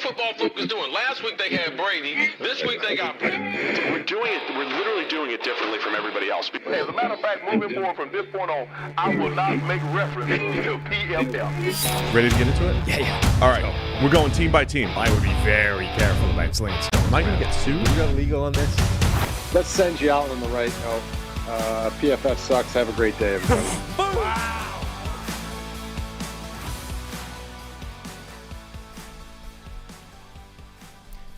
football folk is doing. Last week they had Brady. This week they got Brady. We're doing it. We're literally doing it differently from everybody else. Hey, as a matter of fact, moving forward from this point on, I will not make reference to PFF. Ready to get into it? Yeah. All right. We're going team by team. I would be very careful about slinging stuff. Am I going to get sued? You got legal on this? Let's send you out on the right note. PFF sucks. Have a great day, everybody. Wow.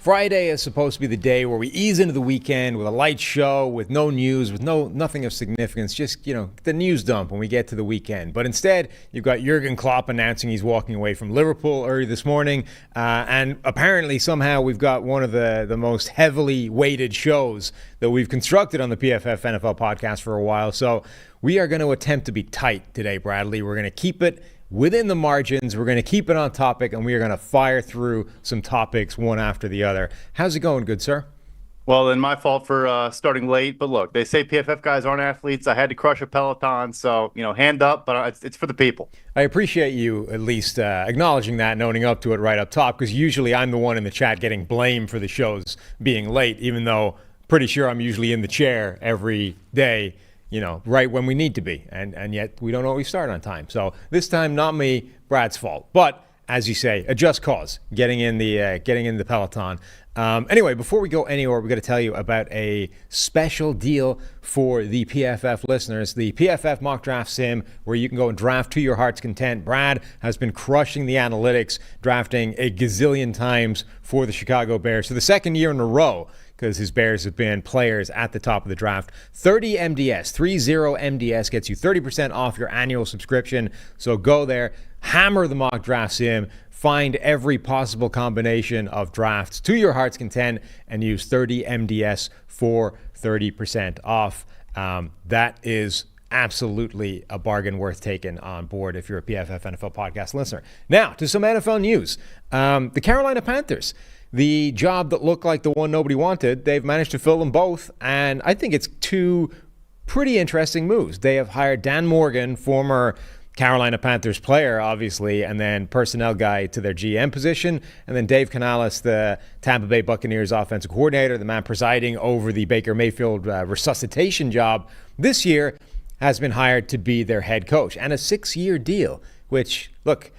Friday is supposed to be the day where we ease into the weekend with a light show, with no news, with nothing of significance, just, the news dump when we get to the weekend. But instead, you've got Jurgen Klopp announcing he's walking away from Liverpool early this morning. And apparently, somehow, we've got one of the most heavily weighted shows that we've constructed on the PFF NFL podcast for a while. So we are going to attempt to be tight today, Bradley. We're going to keep it within the margins. We're going to keep it on topic, and we are going to fire through some topics one after the other. How's it going, good sir? Well, then my fault for starting late. But look, they say PFF guys aren't athletes. I had to crush a Peloton, so, hand up, but it's for the people. I appreciate you at least acknowledging that and owning up to it right up top, because usually I'm the one in the chat getting blamed for the shows being late, even though pretty sure I'm usually in the chair every day, right when we need to be. And yet we don't always start on time. So this time, not me, Brad's fault. But as you say, a just cause, getting in the Peloton. Anyway, before we go anywhere, we're going to tell you about a special deal for the PFF listeners, the PFF Mock Draft Sim, where you can go and draft to your heart's content. Brad has been crushing the analytics, drafting a gazillion times for the Chicago Bears for the second year in a row, because his Bears have been players at the top of the draft. 30 MDS, 30 MDS gets you 30% off your annual subscription. So go there, hammer the Mock Draft Sim, find every possible combination of drafts to your heart's content, and use 30 MDS for 30% off. That is absolutely a bargain worth taking on board if you're a PFF NFL podcast listener. Now, to some NFL news. The Carolina Panthers, the job that looked like the one nobody wanted, they've managed to fill them both, and I think it's two pretty interesting moves. They have hired Dan Morgan, former Carolina Panthers player, obviously, and then personnel guy to their GM position, and then Dave Canales, the Tampa Bay Buccaneers offensive coordinator, the man presiding over the Baker Mayfield resuscitation job this year, has been hired to be their head coach, and a 6-year deal, which, look,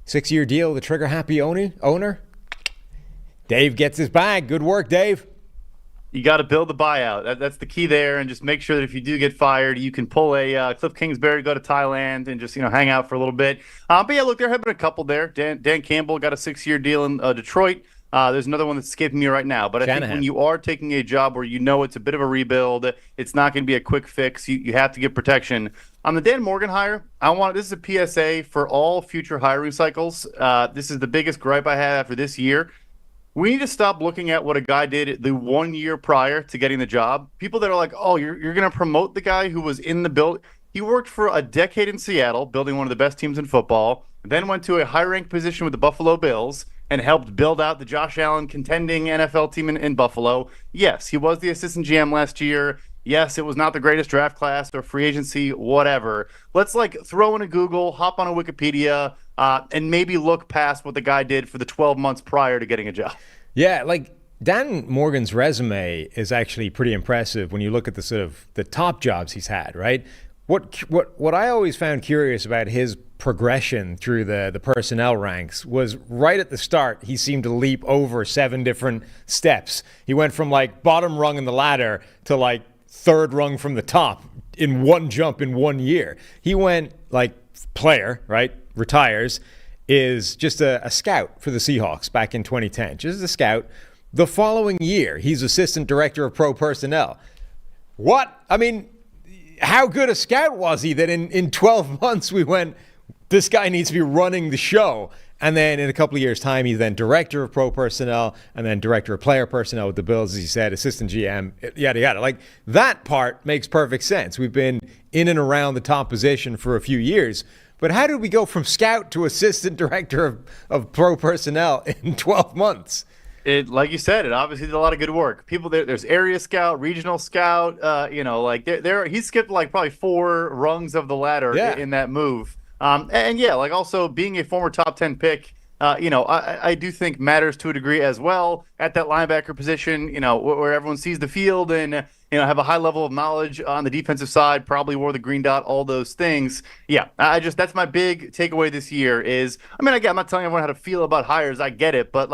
6-year deal, the trigger-happy owner, Dave gets his bag. Good work, Dave. You got to build the buyout. That's the key there, and just make sure that if you do get fired, you can pull a Cliff Kingsbury, go to Thailand, and just hang out for a little bit. But yeah, look, there have been a couple there. Dan Campbell got a 6-year deal in Detroit. There's another one that's escaping me right now. But I think when you are taking a job where it's a bit of a rebuild, it's not going to be a quick fix. You have to get protection. On the Dan Morgan hire, this is a PSA for all future hiring cycles. This is the biggest gripe I have after this year. We need to stop looking at what a guy did the 1 year prior to getting the job. People that are like, oh, you're going to promote the guy who was in the build. He worked for a decade in Seattle, building one of the best teams in football, then went to a high-ranked position with the Buffalo Bills and helped build out the Josh Allen contending NFL team in Buffalo. Yes, he was the assistant GM last year. Yes, it was not the greatest draft class or free agency, whatever. Let's throw in a Google, hop on a Wikipedia, and maybe look past what the guy did for the 12 months prior to getting a job. Yeah, Dan Morgan's resume is actually pretty impressive when you look at the sort of the top jobs he's had, right? What I always found curious about his progression through the personnel ranks was right at the start, he seemed to leap over 7 different steps. He went from bottom rung in the ladder to third rung from the top in one jump in 1 year. He went player, right? Retires, is just a scout for the Seahawks back in 2010. Just a scout. The following year, he's assistant director of pro personnel. What? I mean, how good a scout was he that in 12 months we went, this guy needs to be running the show? And then in a couple of years' time, he's then director of pro personnel and then director of player personnel with the Bills, as he said, assistant GM, yada, yada. That part makes perfect sense. We've been in and around the top position for a few years. But how did we go from scout to assistant director of pro personnel in 12 months? It, like you said, it obviously did a lot of good work. People there's area scout, regional scout. He skipped probably 4 rungs of the ladder in that move. Also being a former top 10 pick, I do think matters to a degree as well at that linebacker position, where everyone sees the field and, have a high level of knowledge on the defensive side, probably wore the green dot, all those things. Yeah, that's my big takeaway this year is, again, I'm not telling everyone how to feel about hires. I get it. But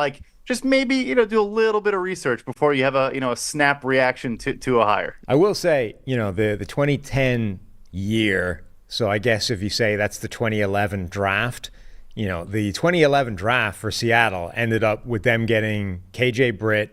just maybe, do a little bit of research before you have a snap reaction to a hire. I will say, the 2010 year, so I guess if you say that's the 2011 draft, the 2011 draft for Seattle ended up with them getting KJ Wright,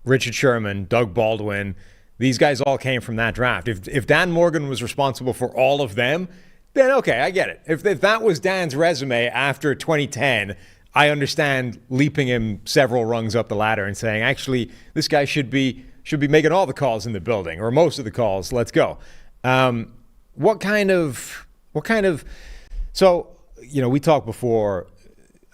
Richard Sherman, Doug Baldwin. These guys all came from that draft. If Dan Morgan was responsible for all of them, then okay, I get it. If that was Dan's resume after 2010, I understand leaping him several rungs up the ladder and saying, actually, this guy should be making all the calls in the building, or most of the calls. Let's go. So, we talked before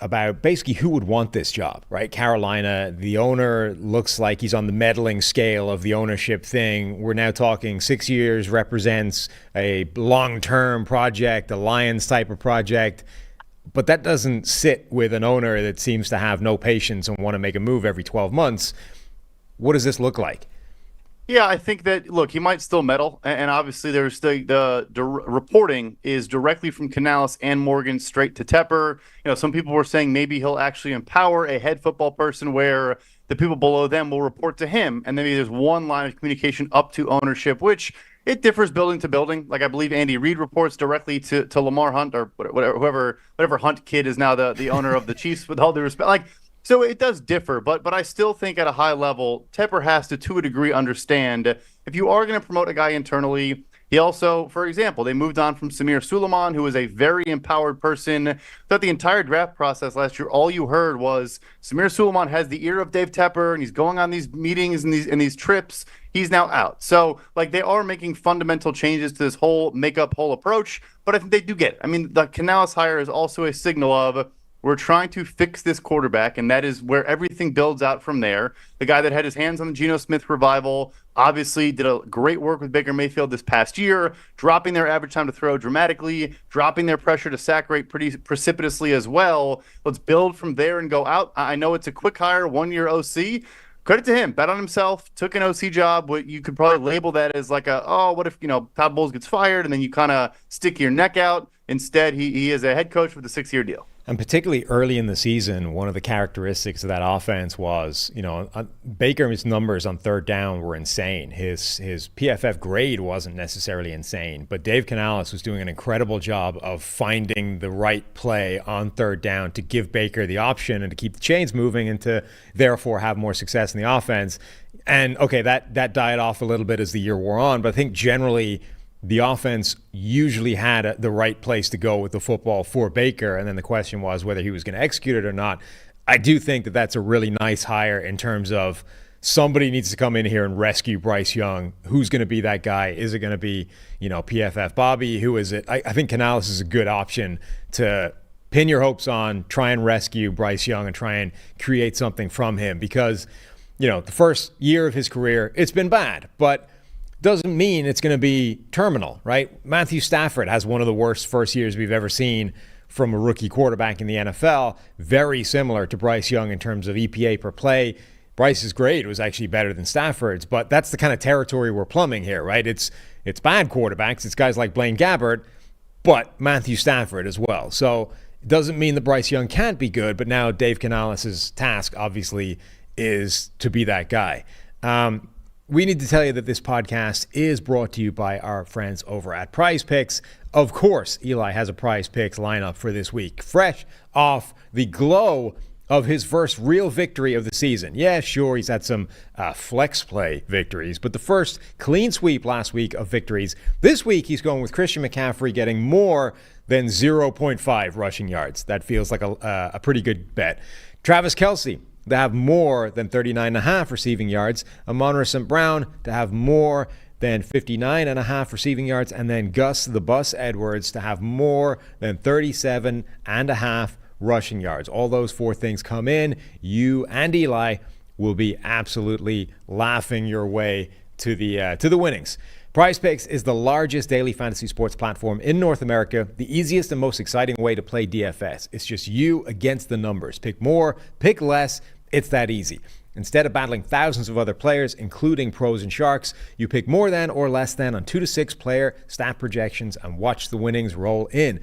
about basically who would want this job, right? Carolina, the owner looks like he's on the meddling scale of the ownership thing. We're now talking 6 years represents a long-term project, a Lions type of project. But that doesn't sit with an owner that seems to have no patience and want to make a move every 12 months. What does this look like? Yeah, I think that, look, he might still meddle, and obviously there's the reporting is directly from Canales and Morgan straight to Tepper. Some people were saying maybe he'll actually empower a head football person where the people below them will report to him, and then maybe there's one line of communication up to ownership, which it differs building to building. I believe Andy Reid reports directly to Lamar Hunt or whatever Hunt kid is now the owner of the Chiefs, with all due respect. So it does differ, but I still think at a high level, Tepper has to a degree, understand if you are going to promote a guy internally. He also, for example, they moved on from Samir Suleiman, who was a very empowered person. Throughout the entire draft process last year, all you heard was Samir Suleiman has the ear of Dave Tepper, and he's going on these meetings and these trips. He's now out. So, they are making fundamental changes to this whole whole approach, but I think they do get it. The Canales hire is also a signal of, we're trying to fix this quarterback, and that is where everything builds out from there. The guy that had his hands on the Geno Smith revival obviously did a great work with Baker Mayfield this past year, dropping their average time to throw dramatically, dropping their pressure to sack rate pretty precipitously as well. Let's build from there and go out. I know it's a quick hire, 1 year OC. Credit to him. Bet on himself, took an OC job. What you could probably label that as what if, Todd Bowles gets fired and then you kind of stick your neck out. Instead, he is a head coach with a 6-year deal. And particularly early in the season, one of the characteristics of that offense was, Baker's numbers on third down were insane. His PFF grade wasn't necessarily insane, but Dave Canales was doing an incredible job of finding the right play on third down to give Baker the option and to keep the chains moving and to therefore have more success in the offense. And okay, that died off a little bit as the year wore on, but I think generally the offense usually had the right place to go with the football for Baker, and then the question was whether he was going to execute it or not. I do think that that's a really nice hire in terms of somebody needs to come in here and rescue Bryce Young. Who's going to be that guy? Is it going to be, PFF Bobby? Who is it? I think Canales is a good option to pin your hopes on, try and rescue Bryce Young and try and create something from him because, the first year of his career, it's been bad, but doesn't mean it's going to be terminal, right? Matthew Stafford has one of the worst first years we've ever seen from a rookie quarterback in the NFL. Very similar to Bryce Young in terms of EPA per play. Bryce's grade was actually better than Stafford's, but that's the kind of territory we're plumbing here, right? It's bad quarterbacks. It's guys like Blaine Gabbert, but Matthew Stafford as well. So it doesn't mean that Bryce Young can't be good, but now Dave Canales' task, obviously, is to be that guy. We need to tell you that this podcast is brought to you by our friends over at Prize Picks. Of course, Eli has a Prize Picks lineup for this week, fresh off the glow of his first real victory of the season. Yeah, sure, he's had some flex play victories, but the first clean sweep last week of victories. This week, he's going with Christian McCaffrey getting more than 0.5 rushing yards. That feels like a pretty good bet. Travis Kelce to have more than 39.5 receiving yards, Amon-Ra St. Brown to have more than 59.5 receiving yards, and then Gus the Bus Edwards to have more than 37.5 rushing yards. All those four things come in. You and Eli will be absolutely laughing your way to the winnings. PrizePicks is the largest daily fantasy sports platform in North America, the easiest and most exciting way to play DFS. It's just you against the numbers. Pick more, pick less. It's that easy. Instead of battling thousands of other players, including pros and sharks, you pick more than or less than on 2 to 6 player stat projections and watch the winnings roll in.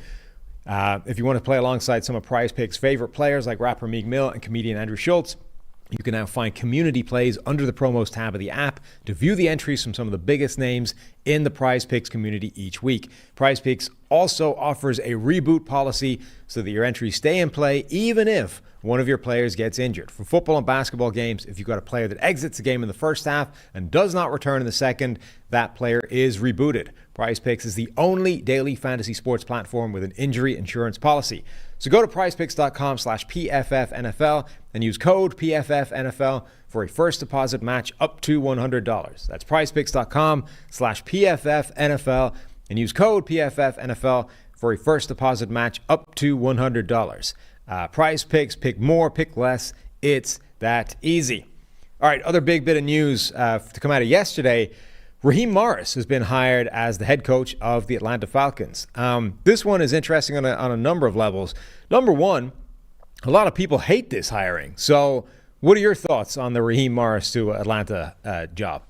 If you want to play alongside some of PrizePicks' favorite players like rapper Meek Mill and comedian Andrew Schultz, you can now find community plays under the promos tab of the app to view the entries from some of the biggest names in the PrizePicks community each week. PrizePicks also offers a reboot policy so that your entries stay in play even if one of your players gets injured. For football and basketball games, if you've got a player that exits the game in the first half and does not return in the second, that player is rebooted. PrizePicks is the only daily fantasy sports platform with an injury insurance policy. So go to prizepicks.com/PFFNFL and use code PFFNFL for a first deposit match up to $100. That's prizepicks.com/PFFNFL and use code PFFNFL for a first deposit match up to $100. PrizePicks, pick more, pick less. It's that easy. All right, other big bit of news to come out of yesterday. Raheem Morris has been hired as the head coach of the Atlanta Falcons. This one is interesting on a number of levels. Number one, a lot of people hate this hiring. So what are your thoughts on the Raheem Morris to Atlanta job?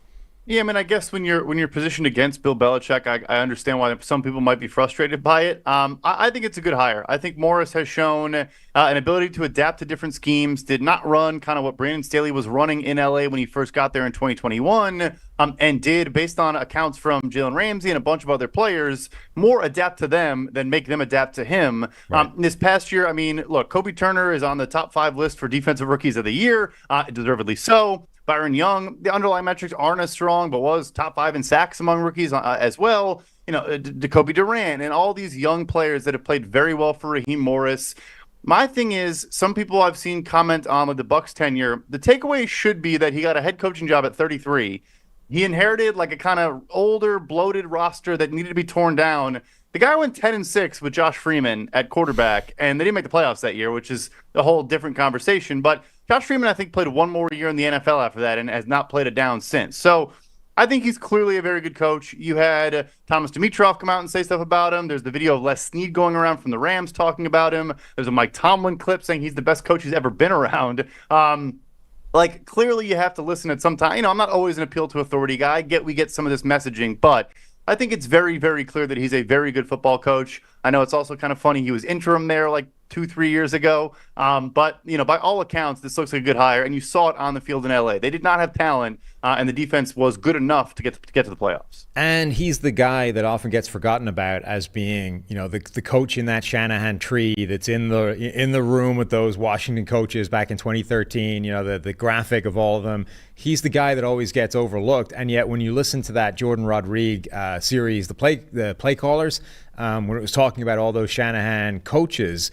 Yeah, I mean, I guess when you're positioned against Bill Belichick, I understand why some people might be frustrated by it. I think it's a good hire. I think Morris has shown an ability to adapt to different schemes, did not run kind of what Brandon Staley was running in LA when he first got there in 2021, and did, based on accounts from Jalen Ramsey and a bunch of other players, more adapt to them than make them adapt to him. Right. This past year, I mean, look, Kobe Turner is on the top 5 list for Defensive Rookies of the Year, deservedly so. Byron Young, the underlying metrics aren't as strong, but was top 5 in sacks among rookies as well. You know, Jacoby Durant and all these young players that have played very well for Raheem Morris. My thing is, some people I've seen comment on with the Bucs tenure, the takeaway should be that he got a head coaching job at 33. He inherited like a kind of older, bloated roster that needed to be torn down. The guy went 10-6 with Josh Freeman at quarterback, and they didn't make the playoffs that year, which is a whole different conversation. But Josh Freeman, I think, played one more year in the NFL after that and has not played it down since. So I think he's clearly a very good coach. You had Thomas Dimitroff come out and say stuff about him. There's the video of Les Snead going around from the Rams talking about him. There's a Mike Tomlin clip saying he's the best coach he's ever been around. Clearly you have to listen at some time. You know, I'm not always an appeal to authority guy. We get some of this messaging, but I think it's very, very clear that he's a very good football coach. I know it's also kind of funny he was interim there like 2-3 years ago. But, you know, by all accounts, this looks like a good hire, and you saw it on the field in LA. They did not have talent, and the defense was good enough to get to the playoffs. And he's the guy that often gets forgotten about as being, you know, the coach in that Shanahan tree that's in the room with those Washington coaches back in 2013, you know, the graphic of all of them. He's the guy that always gets overlooked. And yet when you listen to that Jordan Rodriguez series, the play callers, when it was talking about all those Shanahan coaches,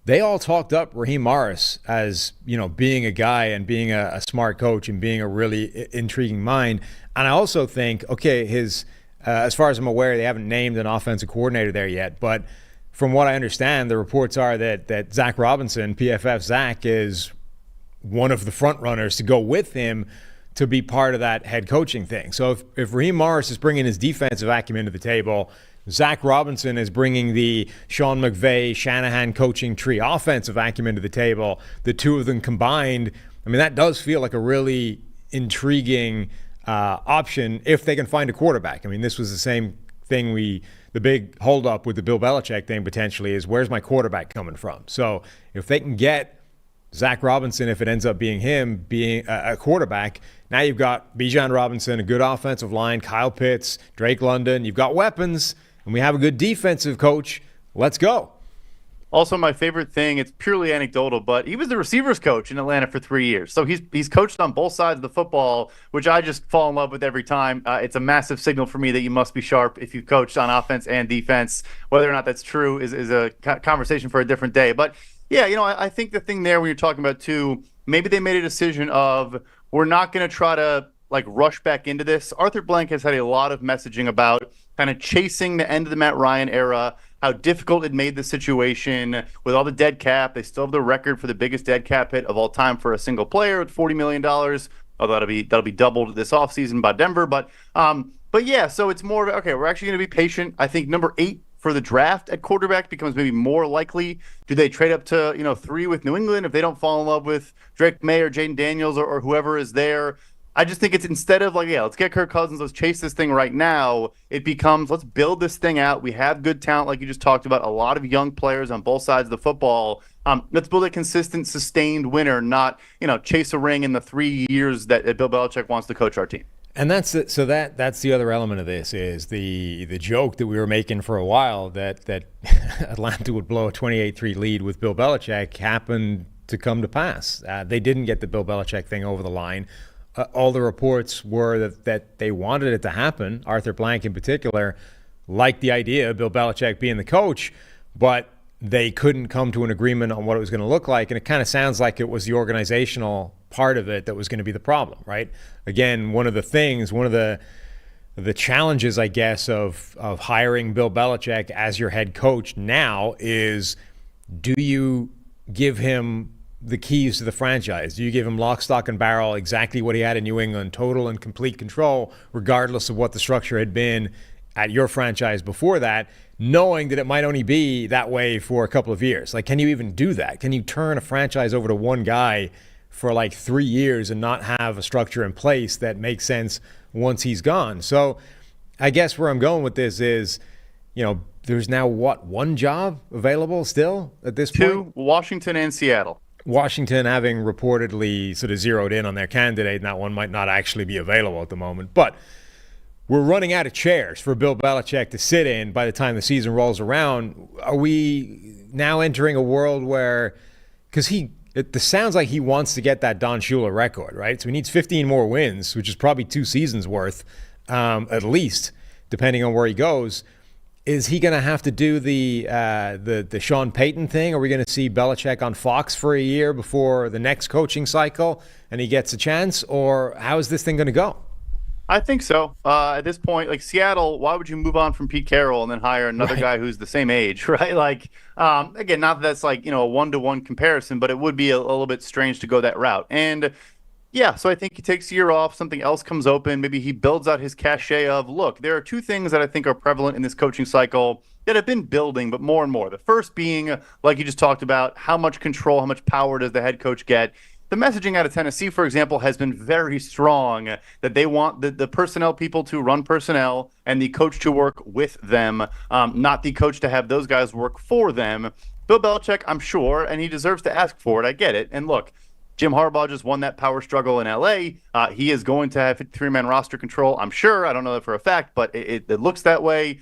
they all talked up Raheem Morris as, you know, being a guy and being a smart coach and being a really intriguing mind. And I also think, okay, as far as I'm aware, they haven't named an offensive coordinator there yet. But from what I understand, the reports are that Zach Robinson, PFF Zach, is one of the front runners to go with him to be part of that head coaching thing. So if Raheem Morris is bringing his defensive acumen to the table, Zach Robinson is bringing the Sean McVay, Shanahan coaching tree offensive acumen to the table. The two of them combined, I mean, that does feel like a really intriguing option if they can find a quarterback. I mean, this was the same thing the big holdup with the Bill Belichick thing potentially is, where's my quarterback coming from? So if they can get Zach Robinson, if it ends up being him being a quarterback, now you've got Bijan Robinson, a good offensive line, Kyle Pitts, Drake London. You've got weapons, and we have a good defensive coach. Let's go. Also, my favorite thing, it's purely anecdotal, but he was the receivers coach in Atlanta for 3 years. So he's coached on both sides of the football, which I just fall in love with every time. It's a massive signal for me that you must be sharp if you've coached on offense and defense. Whether or not that's true is a conversation for a different day. But yeah, you know, I think the thing there when you're talking about too, maybe they made a decision of, we're not going to try to like rush back into this. Arthur Blank has had a lot of messaging about kind of chasing the end of the Matt Ryan era, how difficult it made the situation with all the dead cap. They still have the record for the biggest dead cap hit of all time for a single player with $40 million. although that'll be doubled this offseason by Denver. But yeah, so it's more of, okay, we're actually going to be patient. I think number 8 for the draft at quarterback becomes maybe more likely. Do they trade up to 3 with New England if they don't fall in love with Drake May or Jaden Daniels or whoever is there? I just think it's, instead of let's get Kirk Cousins, let's chase this thing right now, it becomes, let's build this thing out. We have good talent, like you just talked about, a lot of young players on both sides of the football. Let's build a consistent, sustained winner, not chase a ring in the 3 years that Bill Belichick wants to coach our team. And that's the other element of this, is the joke that we were making for a while that Atlanta would blow a 28-3 lead with Bill Belichick happened to come to pass. They didn't get the Bill Belichick thing over the line. All the reports were that they wanted it to happen. Arthur Blank in particular liked the idea of Bill Belichick being the coach, but they couldn't come to an agreement on what it was going to look like. And it kind of sounds like it was the organizational part of it that was going to be the problem, right? Again, one of the challenges, I guess, of hiring Bill Belichick as your head coach now is, do you give him the keys to the franchise? Do you give him lock, stock, and barrel, exactly what he had in New England, total and complete control, regardless of what the structure had been at your franchise before that, knowing that it might only be that way for a couple of years? Like, can you even do that? Can you turn a franchise over to one guy for 3 years and not have a structure in place that makes sense once he's gone? So I guess where I'm going with this is, there's now one job available still at this point? 2, Washington and Seattle. Washington having reportedly sort of zeroed in on their candidate, and that one might not actually be available at the moment. But we're running out of chairs for Bill Belichick to sit in by the time the season rolls around. Are we now entering a world where, because it sounds like he wants to get that Don Shula record, right? So he needs 15 more wins, which is probably 2 seasons worth, at least, depending on where he goes. Is he going to have to do the Sean Payton thing? Are we going to see Belichick on Fox for a year before the next coaching cycle and he gets a chance? Or how is this thing going to go? I think so. At this point, Seattle, why would you move on from Pete Carroll and then hire another guy who's the same age, right? Again, not that that's a 1-to-1 comparison, but it would be a little bit strange to go that route. And yeah, so I think he takes a year off, something else comes open, maybe he builds out his cachet of, look, there are 2 things that I think are prevalent in this coaching cycle that have been building, but more and more. The first being, like you just talked about, how much control, how much power does the head coach get? The messaging out of Tennessee, for example, has been very strong that they want the personnel people to run personnel and the coach to work with them, not the coach to have those guys work for them. Bill Belichick, I'm sure, and he deserves to ask for it. I get it. And look, Jim Harbaugh just won that power struggle in L.A. He is going to have 53-man roster control, I'm sure. I don't know that for a fact, but it looks that way,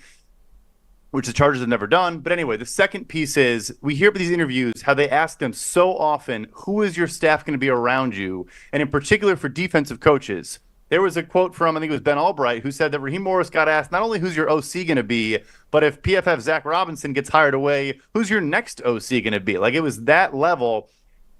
which the Chargers have never done. But anyway, the second piece is, we hear these interviews, how they ask them so often, who is your staff going to be around you? And in particular for defensive coaches. There was a quote from, I think it was Ben Albright, who said that Raheem Morris got asked not only who's your OC going to be, but if PFF Zach Robinson gets hired away, who's your next OC going to be? It was that level.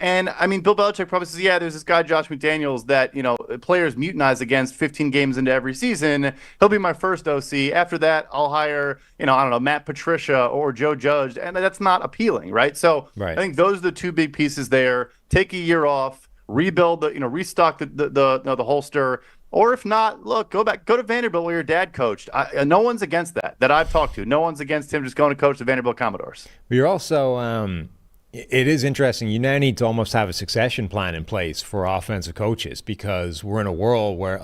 And, Bill Belichick probably says, yeah, there's this guy, Josh McDaniels, that, players mutinize against 15 games into every season. He'll be my first OC. After that, I'll hire, Matt Patricia or Joe Judge. And that's not appealing, right? So I think those are the 2 big pieces there. Take a year off, rebuild restock the holster. Or if not, look, go to Vanderbilt where your dad coached. No one's against that I've talked to. No one's against him just going to coach the Vanderbilt Commodores. But you're also... It is interesting. You now need to almost have a succession plan in place for offensive coaches, because we're in a world where,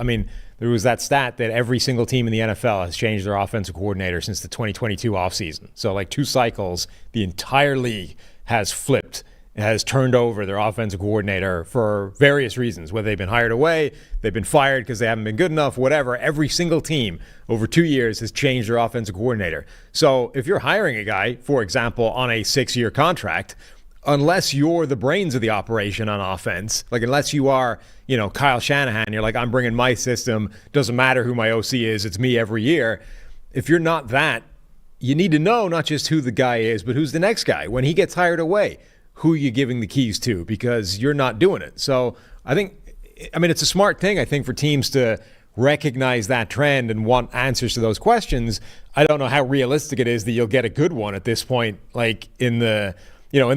there was that stat that every single team in the NFL has changed their offensive coordinator since the 2022 offseason. So 2 cycles, the entire league has flipped, has turned over their offensive coordinator for various reasons, whether they've been hired away, they've been fired because they haven't been good enough, whatever. Every single team over 2 years has changed their offensive coordinator. So if you're hiring a guy, for example, on a 6-year contract, unless you're the brains of the operation on offense, unless you are, Kyle Shanahan, you're I'm bringing my system, doesn't matter who my OC is, it's me every year. If you're not that, you need to know not just who the guy is, but who's the next guy. When he gets hired away, who are you giving the keys to? Because you're not doing it. So I think, it's a smart thing, I think, for teams to recognize that trend and want answers to those questions. I don't know how realistic it is that you'll get a good one at this point, in the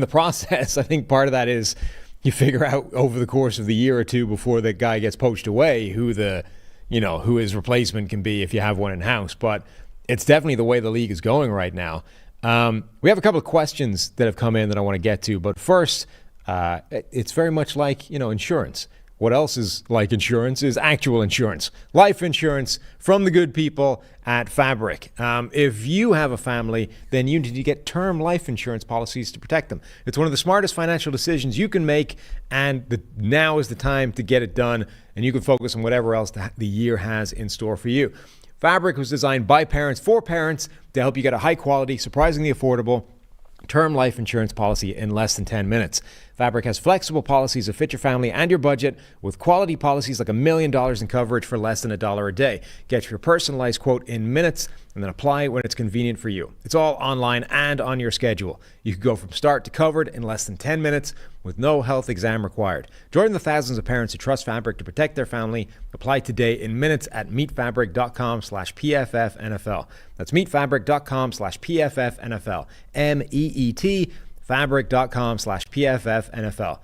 process. I think part of that is you figure out over the course of the year or two before the guy gets poached away who his replacement can be if you have one in house. But it's definitely the way the league is going right now. We have a couple of questions that have come in that I want to get to, but first, it's very much like, insurance. What else is like insurance is actual insurance. Life insurance from the good people at Fabric. If you have a family, then you need to get term life insurance policies to protect them. It's one of the smartest financial decisions you can make, and now is the time to get it done, and you can focus on whatever else the year has in store for you. Fabric was designed by parents for parents to help you get a high-quality, surprisingly affordable term life insurance policy in less than 10 minutes. Fabric has flexible policies that fit your family and your budget, with quality policies like $1 million in coverage for less than $1 a day. Get your personalized quote in minutes and then apply when it's convenient for you. It's all online and on your schedule. You can go from start to covered in less than 10 minutes with no health exam required. Join the thousands of parents who trust Fabric to protect their family. Apply today in minutes at meetfabric.com/PFFNFL. That's meetfabric.com/PFFNFL. MEET fabric.com/PFFNFL.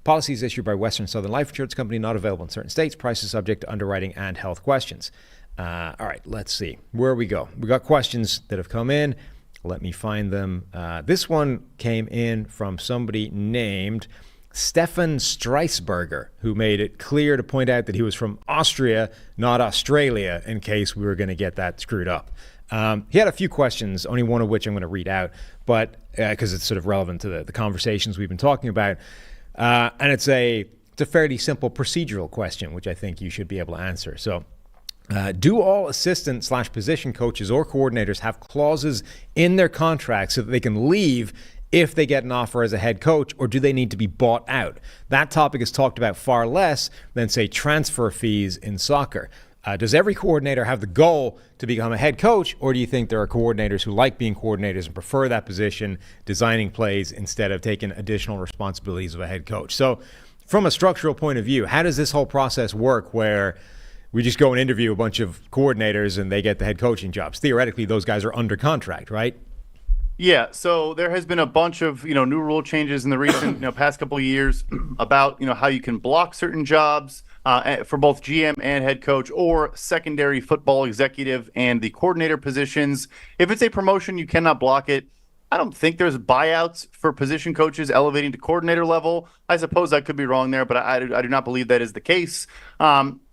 Policies issued by Western Southern Life Insurance Company, not available in certain states. Prices subject to underwriting and health questions. All right, let's see where we go. We got questions that have come in. Let me find them. This one came in from somebody named Stefan Streisberger, who made it clear to point out that he was from Austria, not Australia, in case we were going to get that screwed up. He had a few questions, only one of which I'm going to read out, but because it's sort of relevant to the conversations we've been talking about. And it's a fairly simple procedural question, which I think you should be able to answer. So, do all assistant/position coaches or coordinators have clauses in their contracts so that they can leave if they get an offer as a head coach, or do they need to be bought out? That topic is talked about far less than, say, transfer fees in soccer. Does every coordinator have the goal to become a head coach, or do you think there are coordinators who like being coordinators and prefer that position, designing plays instead of taking additional responsibilities of a head coach? So from a structural point of view, how does this whole process work where we just go and interview a bunch of coordinators and they get the head coaching jobs? Theoretically, those guys are under contract, right? Yeah, so there has been a bunch of new rule changes in the recent past couple of years about how you can block certain jobs for both GM and head coach, or secondary football executive and the coordinator positions. If it's a promotion, you cannot block it. I don't think there's buyouts for position coaches elevating to coordinator level. I suppose I could be wrong there, but I do not believe that is the case.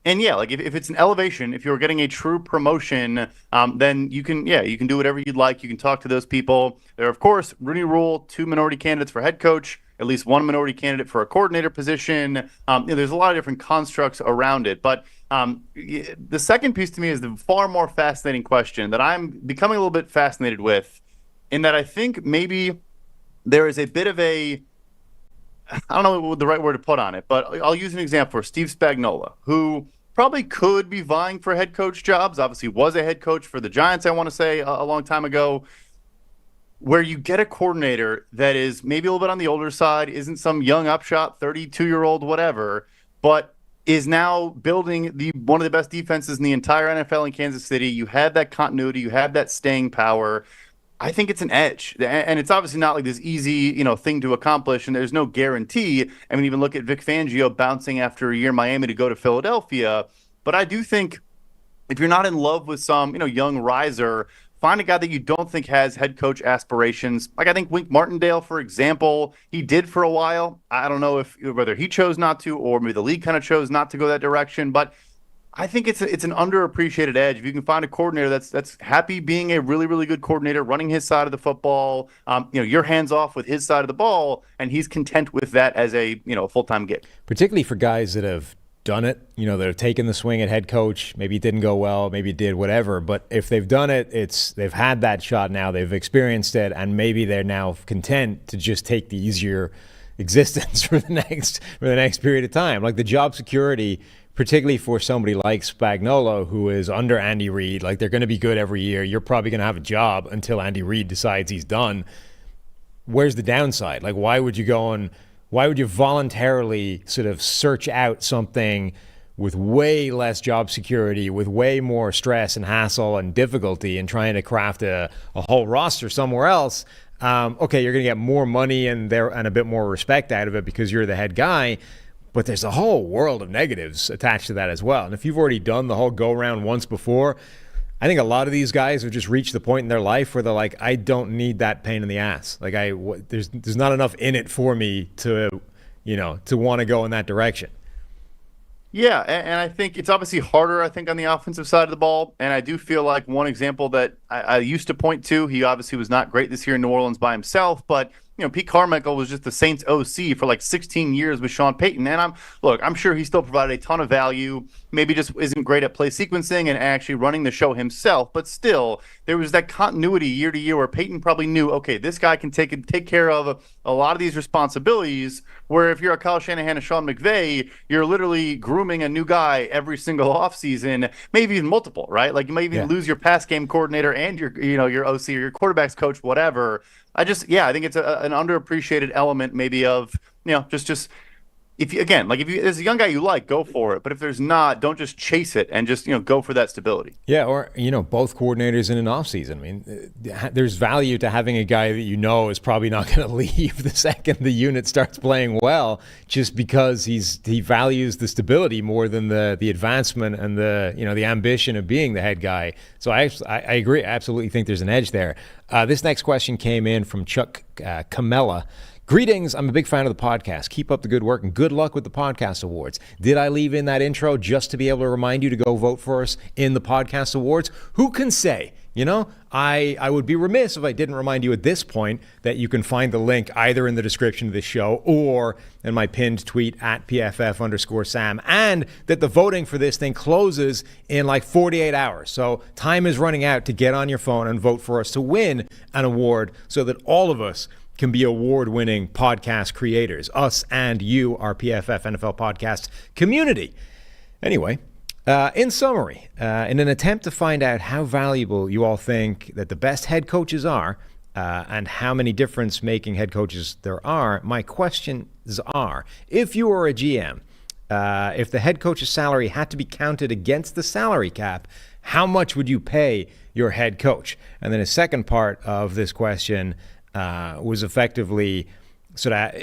And yeah, like if it's an elevation, if you're getting a true promotion, then you can do whatever you'd like. You can talk to those people. There are, of course, Rooney Rule, 2 minority candidates for head coach, at least 1 minority candidate for a coordinator position. There's a lot of different constructs around it. But the second piece to me is the far more fascinating question that I'm becoming a little bit fascinated with, in that I think maybe there is a bit of a, I don't know what the right word to put on it, but I'll use an example for Steve Spagnuolo, who probably could be vying for head coach jobs. Obviously was a head coach for the Giants, I want to say, a long time ago, where you get a coordinator that is maybe a little bit on the older side, isn't some young upshot, 32-year-old, whatever, but is now building one of the best defenses in the entire NFL in Kansas City. You have that continuity, you have that staying power. I think it's an edge, and it's obviously not like this easy, thing to accomplish, and there's no guarantee. I mean, even look at Vic Fangio bouncing after a year in Miami to go to Philadelphia. But I do think if you're not in love with some, young riser, find a guy that you don't think has head coach aspirations. Like I think Wink Martindale, for example, he did for a while. I don't know whether he chose not to, or maybe the league kind of chose not to go that direction, but I think it's an underappreciated edge. If you can find a coordinator that's happy being a really, really good coordinator, running his side of the football, you're hands off with his side of the ball, and he's content with that as a full-time gig. Particularly for guys that have done it, that have taken the swing at head coach. Maybe it didn't go well, maybe it did, whatever. But if they've done it, they've had that shot now, they've experienced it, and maybe they're now content to just take the easier existence for the next period of time. Like the job security, particularly for somebody like Spagnuolo, who is under Andy Reid, like they're going to be good every year. You're probably going to have a job until Andy Reid decides he's done. Where's the downside? Like, why would you voluntarily sort of search out something with way less job security, with way more stress and hassle and difficulty in trying to craft a whole roster somewhere else. Okay, you're going to get more money and a bit more respect out of it because you're the head guy, but there's a whole world of negatives attached to that as well. And if you've already done the whole go-around once before, I think a lot of these guys have just reached the point in their life where they're like, I don't need that pain in the ass. Like there's not enough in it for me to want to go in that direction. Yeah, and I think it's obviously harder, I think, on the offensive side of the ball. And I do feel like one example that I used to point to, he obviously was not great this year in New Orleans by himself, but Pete Carmichael was just the Saints OC for like 16 years with Sean Payton. And I'm sure he still provided a ton of value, maybe just isn't great at play sequencing and actually running the show himself. But still, there was that continuity year to year where Payton probably knew, okay, this guy can take care of a lot of these responsibilities, where if you're a Kyle Shanahan and Sean McVay, you're literally grooming a new guy every single offseason, maybe even multiple, right? Like you might even lose your pass game coordinator and your OC or your quarterback's coach, whatever. I think it's an underappreciated element maybe of, just if there's a young guy you like, go for it. But if there's not, don't just chase it and just, go for that stability. Yeah, or, both coordinators in an offseason. I mean, there's value to having a guy that is probably not going to leave the second the unit starts playing well, just because he values the stability more than the advancement and the ambition of being the head guy. So I agree. I absolutely think there's an edge there. This next question came in from Chuck Camella. Greetings. I'm a big fan of the podcast. Keep up the good work and good luck with the podcast awards. Did I leave in that intro just to be able to remind you to go vote for us in the podcast awards? Who can say? I would be remiss if I didn't remind you at this point that you can find the link either in the description of this show or in my pinned tweet at PFF_Sam, and that the voting for this thing closes in like 48 hours. So time is running out to get on your phone and vote for us to win an award so that all of us can be award-winning podcast creators, us and you, our PFF NFL podcast community. Anyway, in summary, in an attempt to find out how valuable you all think that the best head coaches are and how many difference-making head coaches there are, my questions are, if you were a GM, if the head coach's salary had to be counted against the salary cap, how much would you pay your head coach? And then a second part of this question was effectively sort of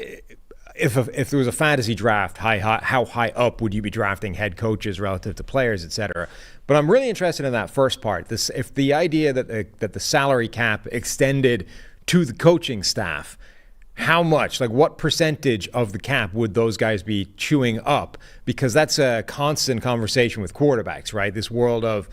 if there was a fantasy draft, how high up would you be drafting head coaches relative to players, et cetera? But I'm really interested in that first part. If the idea that the salary cap extended to the coaching staff, how much, like what percentage of the cap would those guys be chewing up? Because that's a constant conversation with quarterbacks, right? This world of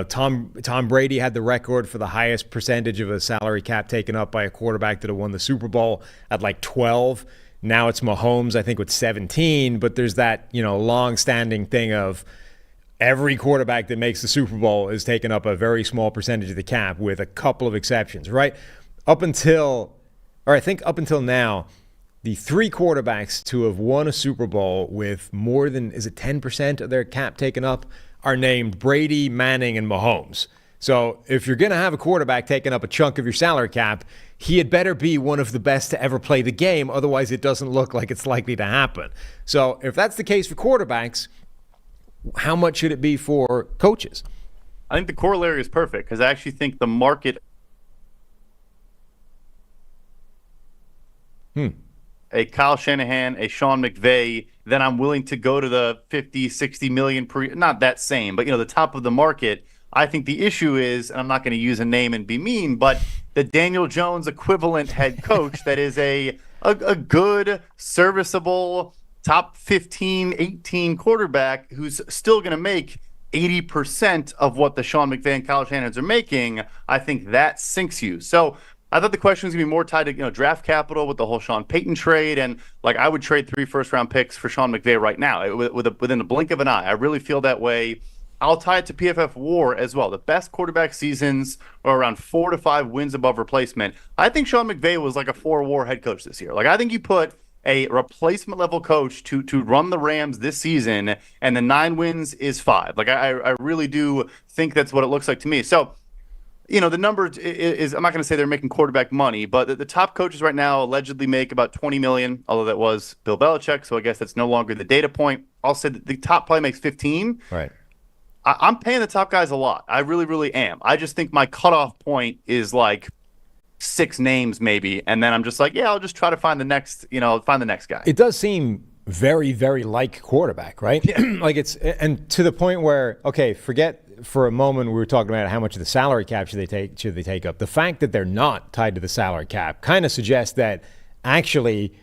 Tom Brady had the record for the highest percentage of a salary cap taken up by a quarterback that had won the Super Bowl at like 12. Now it's Mahomes, I think, with 17. But there's that, long-standing thing of every quarterback that makes the Super Bowl is taking up a very small percentage of the cap, with a couple of exceptions, right? Up until now, the three quarterbacks to have won a Super Bowl with more than, 10% of their cap taken up are named Brady, Manning, and Mahomes. So if you're going to have a quarterback taking up a chunk of your salary cap, he had better be one of the best to ever play the game. Otherwise, it doesn't look like it's likely to happen. So if that's the case for quarterbacks, how much should it be for coaches? I think the corollary is perfect, because I actually think the market a Kyle Shanahan, a Sean McVay, then I'm willing to go to the 50, 60 million not that same, but the top of the market. I think the issue is, and I'm not going to use a name and be mean, but the Daniel Jones equivalent head coach that is a good, serviceable, top 15, 18 quarterback who's still going to make 80% of what the Sean McVay and Kyle Shanahan's are making. I think that sinks you. So I thought the question was going to be more tied to draft capital with the whole Sean Payton trade, and like I would trade 3 first-round picks for Sean McVay right now within the blink of an eye. I really feel that way. I'll tie it to PFF WAR as well. The best quarterback seasons are around 4 to 5 wins above replacement. I think Sean McVay was like a 4 WAR head coach this year. Like I think you put a replacement level coach to run the Rams this season, and the 9 wins is 5. Like I really do think that's what it looks like to me. So. The number is, I'm not going to say they're making quarterback money, but the top coaches right now allegedly make about $20 million, although that was Bill Belichick, so I guess that's no longer the data point. I'll say that the top probably makes 15. Right. I'm paying the top guys a lot. I really, really am. I just think my cutoff point is like 6 names maybe, and then I'm just like, yeah, I'll just try to find the next guy. It does seem very, very like quarterback, right? Yeah. Like it's, and to the point where, okay, forget for a moment we were talking about how much of the salary cap should they take up. The fact that they're not tied to the salary cap kind of suggests that actually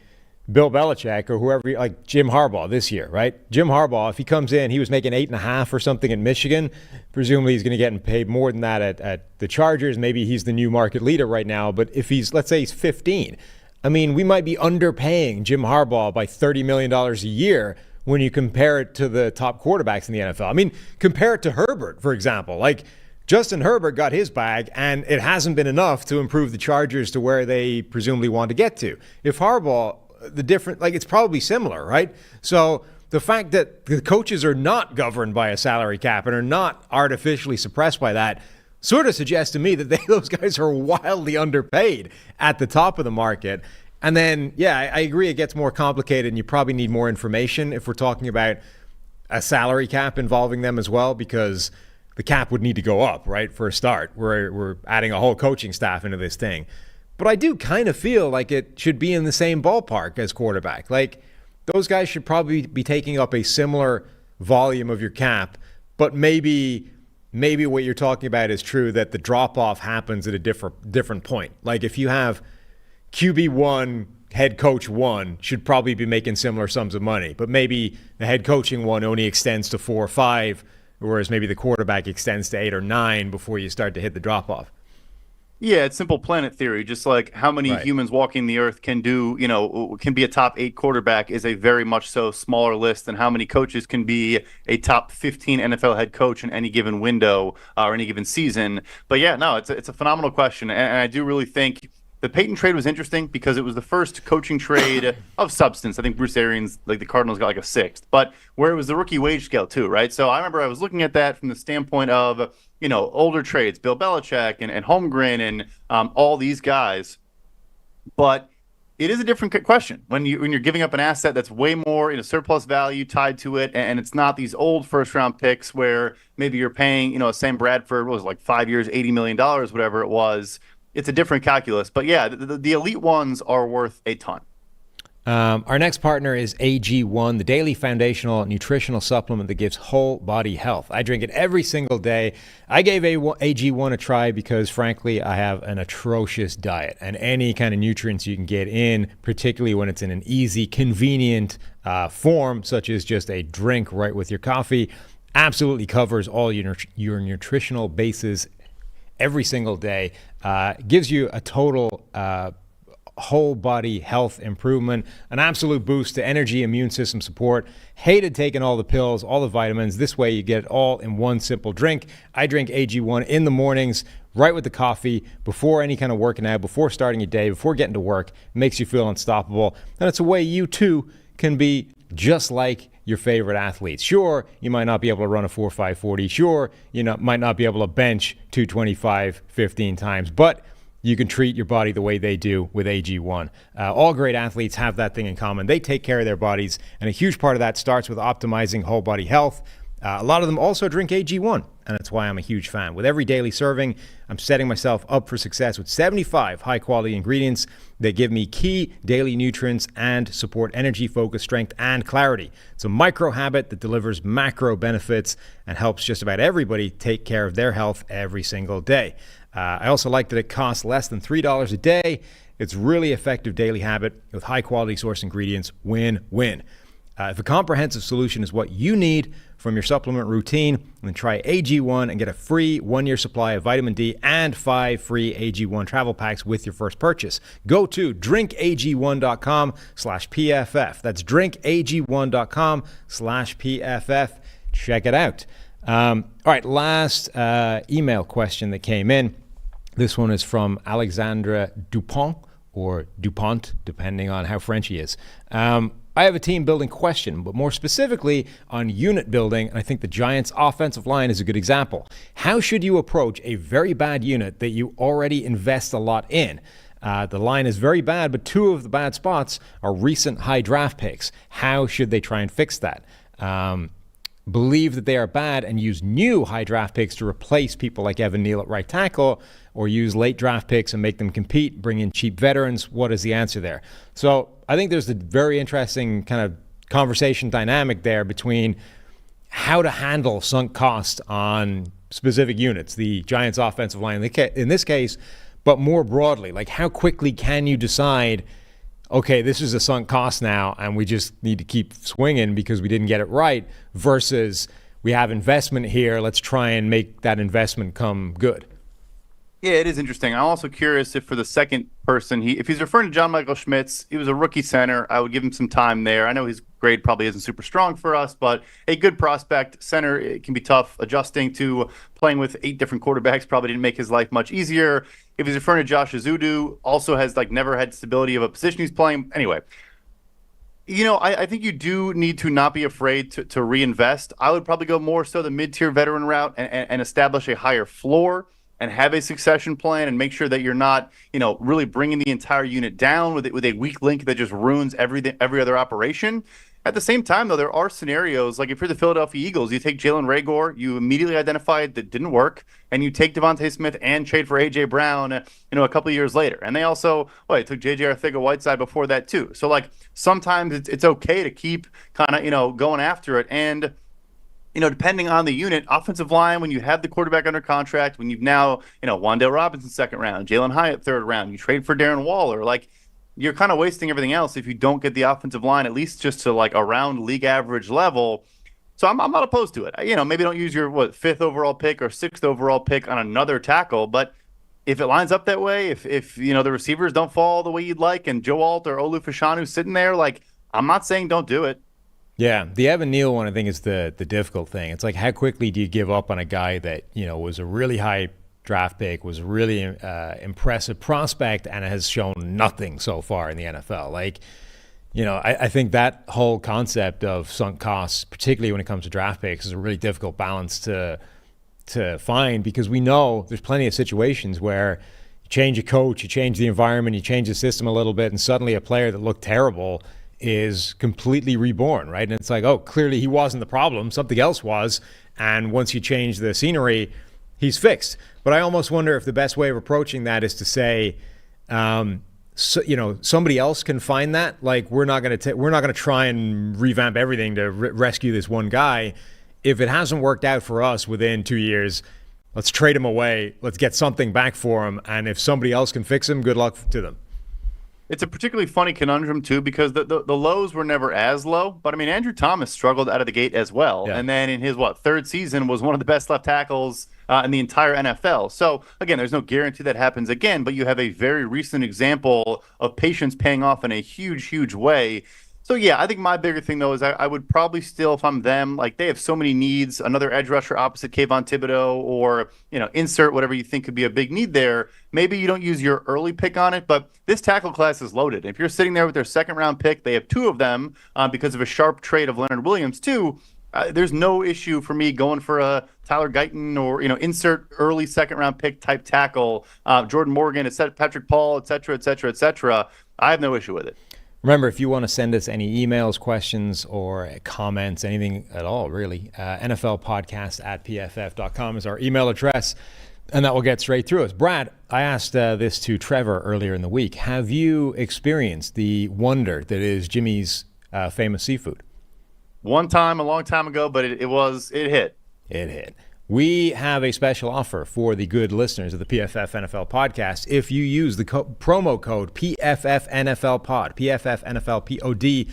Bill Belichick or whoever, like Jim Harbaugh this year, right? Jim Harbaugh, if he comes in, he was making 8.5 or something in Michigan. Presumably he's going to get paid more than that at the Chargers. Maybe he's the new market leader right now. But if let's say he's 15, I mean, we might be underpaying Jim Harbaugh by $30 million a year when you compare it to the top quarterbacks in the NFL. I mean, compare it to Herbert, for example. Like, Justin Herbert got his bag, and it hasn't been enough to improve the Chargers to where they presumably want to get to. If Harbaugh, it's probably similar, right? So the fact that the coaches are not governed by a salary cap and are not artificially suppressed by that sort of suggests to me that those guys are wildly underpaid at the top of the market. And then, yeah, I agree it gets more complicated and you probably need more information if we're talking about a salary cap involving them as well, because the cap would need to go up, right, for a start. We're adding a whole coaching staff into this thing. But I do kind of feel like it should be in the same ballpark as quarterback. Like, those guys should probably be taking up a similar volume of your cap, but maybe what you're talking about is true, that the drop-off happens at a different point. Like, if you have QB1, head coach 1 should probably be making similar sums of money, but maybe the head coaching one only extends to 4 or 5, whereas maybe the quarterback extends to 8 or 9 before you start to hit the drop-off. Yeah, it's simple planet theory. Just like how many humans walking the earth can be a top 8 quarterback is a very much so smaller list than how many coaches can be a top 15 NFL head coach in any given window or any given season. But yeah, no, it's a phenomenal question. And I do really think the Peyton trade was interesting because it was the first coaching trade of substance. I think Bruce Arians, like the Cardinals, got like a 6th, but where it was the rookie wage scale too, right? So I remember I was looking at that from the standpoint of, older trades, Bill Belichick and Holmgren and all these guys. But it is a different question when you're giving up an asset that's way more in a surplus value tied to it, and it's not these old first-round picks where maybe you're paying, Sam Bradford, what was it, like 5 years, $80 million, whatever it was. It's a different calculus. But yeah, the elite ones are worth a ton. Our next partner is AG1, the daily foundational nutritional supplement that gives whole body health. I drink it every single day. I gave AG1 a try because, frankly, I have an atrocious diet, and any kind of nutrients you can get in, particularly when it's in an easy, convenient form, such as just a drink right with your coffee, absolutely covers all your nutritional bases every single day. Gives you a total whole body health improvement, an absolute boost to energy, immune system support. Hated taking all the pills, all the vitamins. This way you get it all in one simple drink. I drink AG1 in the mornings, right with the coffee, before any kind of working out, before starting your day, before getting to work. It makes you feel unstoppable. And it's a way you too can be just like your favorite athletes. Sure, you might not be able to run a 4.5 40. Sure, might not be able to bench 225 15 times, but you can treat your body the way they do with AG1. All great athletes have that thing in common. They take care of their bodies, and a huge part of that starts with optimizing whole body health. A lot of them also drink AG1, and that's why I'm a huge fan. With every daily serving, I'm setting myself up for success with 75 high-quality ingredients that give me key daily nutrients and support energy, focus, strength, and clarity. It's a micro habit that delivers macro benefits and helps just about everybody take care of their health every single day. I also like that it costs less than $3 a day. It's really effective daily habit with high-quality source ingredients. Win-win. If a comprehensive solution is what you need from your supplement routine, then try AG1 and get a free 1-year supply of vitamin D and 5 free AG1 travel packs with your first purchase. Go to drinkag1.com/PFF. That's drinkag1.com/PFF. Check it out. All right, last email question that came in. This one is from Alexandra Dupont, or Dupont, depending on how French he is. I have a team building question, but more specifically on unit building, and I think the Giants' offensive line is a good example. How should you approach a very bad unit that you already invest a lot in? The line is very bad, but 2 of the bad spots are recent high draft picks. How should they try and fix that? believe that they are bad and use new high draft picks to replace people like Evan Neal at right tackle, or use late draft picks and make them compete, bring in cheap veterans? What is the answer there? So I think there's a very interesting kind of conversation dynamic there between how to handle sunk cost on specific units, the Giants offensive line in this case, but more broadly, like how quickly can you decide, okay, this is a sunk cost now and we just need to keep swinging because we didn't get it right, versus we have investment here, let's try and make that investment come good. Yeah, it is interesting. I'm also curious if for the second person, if he's referring to John Michael Schmitz, he was a rookie center. I would give him some time there. I know his grade probably isn't super strong for us, but a good prospect. Center, it can be tough adjusting to playing with 8 different quarterbacks. Probably didn't make his life much easier. If he's referring to Josh Azudu, also has never had stability of a position he's playing. Anyway, I think you do need to not be afraid to reinvest. I would probably go more so the mid-tier veteran route and establish a higher floor and have a succession plan and make sure that you're not, really bringing the entire unit down with a weak link that just ruins every other operation. At the same time, though, there are scenarios, like if you're the Philadelphia Eagles, you take Jalen Reagor, you immediately identified that didn't work, and you take Devontae Smith and trade for A.J. Brown, a couple of years later. And they also, took J.J. Arcega-Whiteside before that, too. So, sometimes it's okay to keep kind of, going after it. And depending on the unit, offensive line, when you have the quarterback under contract, when you've now, Wan'Dale Robinson second round, Jalen Hyatt third round, you trade for Darren Waller, you're kind of wasting everything else if you don't get the offensive line, at least just to around league average level. So I'm not opposed to it. Maybe don't use your 5th overall pick or 6th overall pick on another tackle, but if it lines up that way, if the receivers don't fall the way you'd like, and Joe Alt or Olu Fashanu's sitting there, I'm not saying don't do it. Yeah, the Evan Neal one, I think, is the difficult thing. It's how quickly do you give up on a guy that, was a really high draft pick, was a really impressive prospect, and has shown nothing so far in the NFL? I think that whole concept of sunk costs, particularly when it comes to draft picks, is a really difficult balance to find, because we know there's plenty of situations where you change a coach, you change the environment, you change the system a little bit, and suddenly a player that looked terrible is completely reborn, right? And it's clearly he wasn't the problem, something else was, and once you change the scenery, he's fixed. But I almost wonder if the best way of approaching that is to say, somebody else can find that. We're not going to try and revamp everything to rescue this one guy. If it hasn't worked out for us within 2 years, let's trade him away. Let's get something back for him. And if somebody else can fix him, good luck to them. It's a particularly funny conundrum, too, because the lows were never as low. But, Andrew Thomas struggled out of the gate as well. Yeah. And then in his, third season was one of the best left tackles in the entire NFL. So, again, there's no guarantee that happens again, but you have a very recent example of patience paying off in a huge, huge way. So, yeah, I think my bigger thing, though, is I would probably still, if I'm them, they have so many needs, another edge rusher opposite Kayvon Thibodeau, or, insert whatever you think could be a big need there. Maybe you don't use your early pick on it, but this tackle class is loaded. If you're sitting there with their second-round pick, they have 2 of them because of a sharp trade of Leonard Williams, too. There's no issue for me going for a Tyler Guyton or, insert early second-round pick type tackle, Jordan Morgan, Patrick Paul, et cetera, et cetera, et cetera. I have no issue with it. Remember, if you want to send us any emails, questions, or comments, anything at all, really, NFLpodcast@pff.com is our email address, and that will get straight through us. Brad, I asked this to Trevor earlier in the week. Have you experienced the wonder that is Jimmy's famous seafood? One time, a long time ago, but it hit. It hit. We have a special offer for the good listeners of the PFF NFL podcast. If you use the promo code PFFNFLPod, PFFNFLPOD,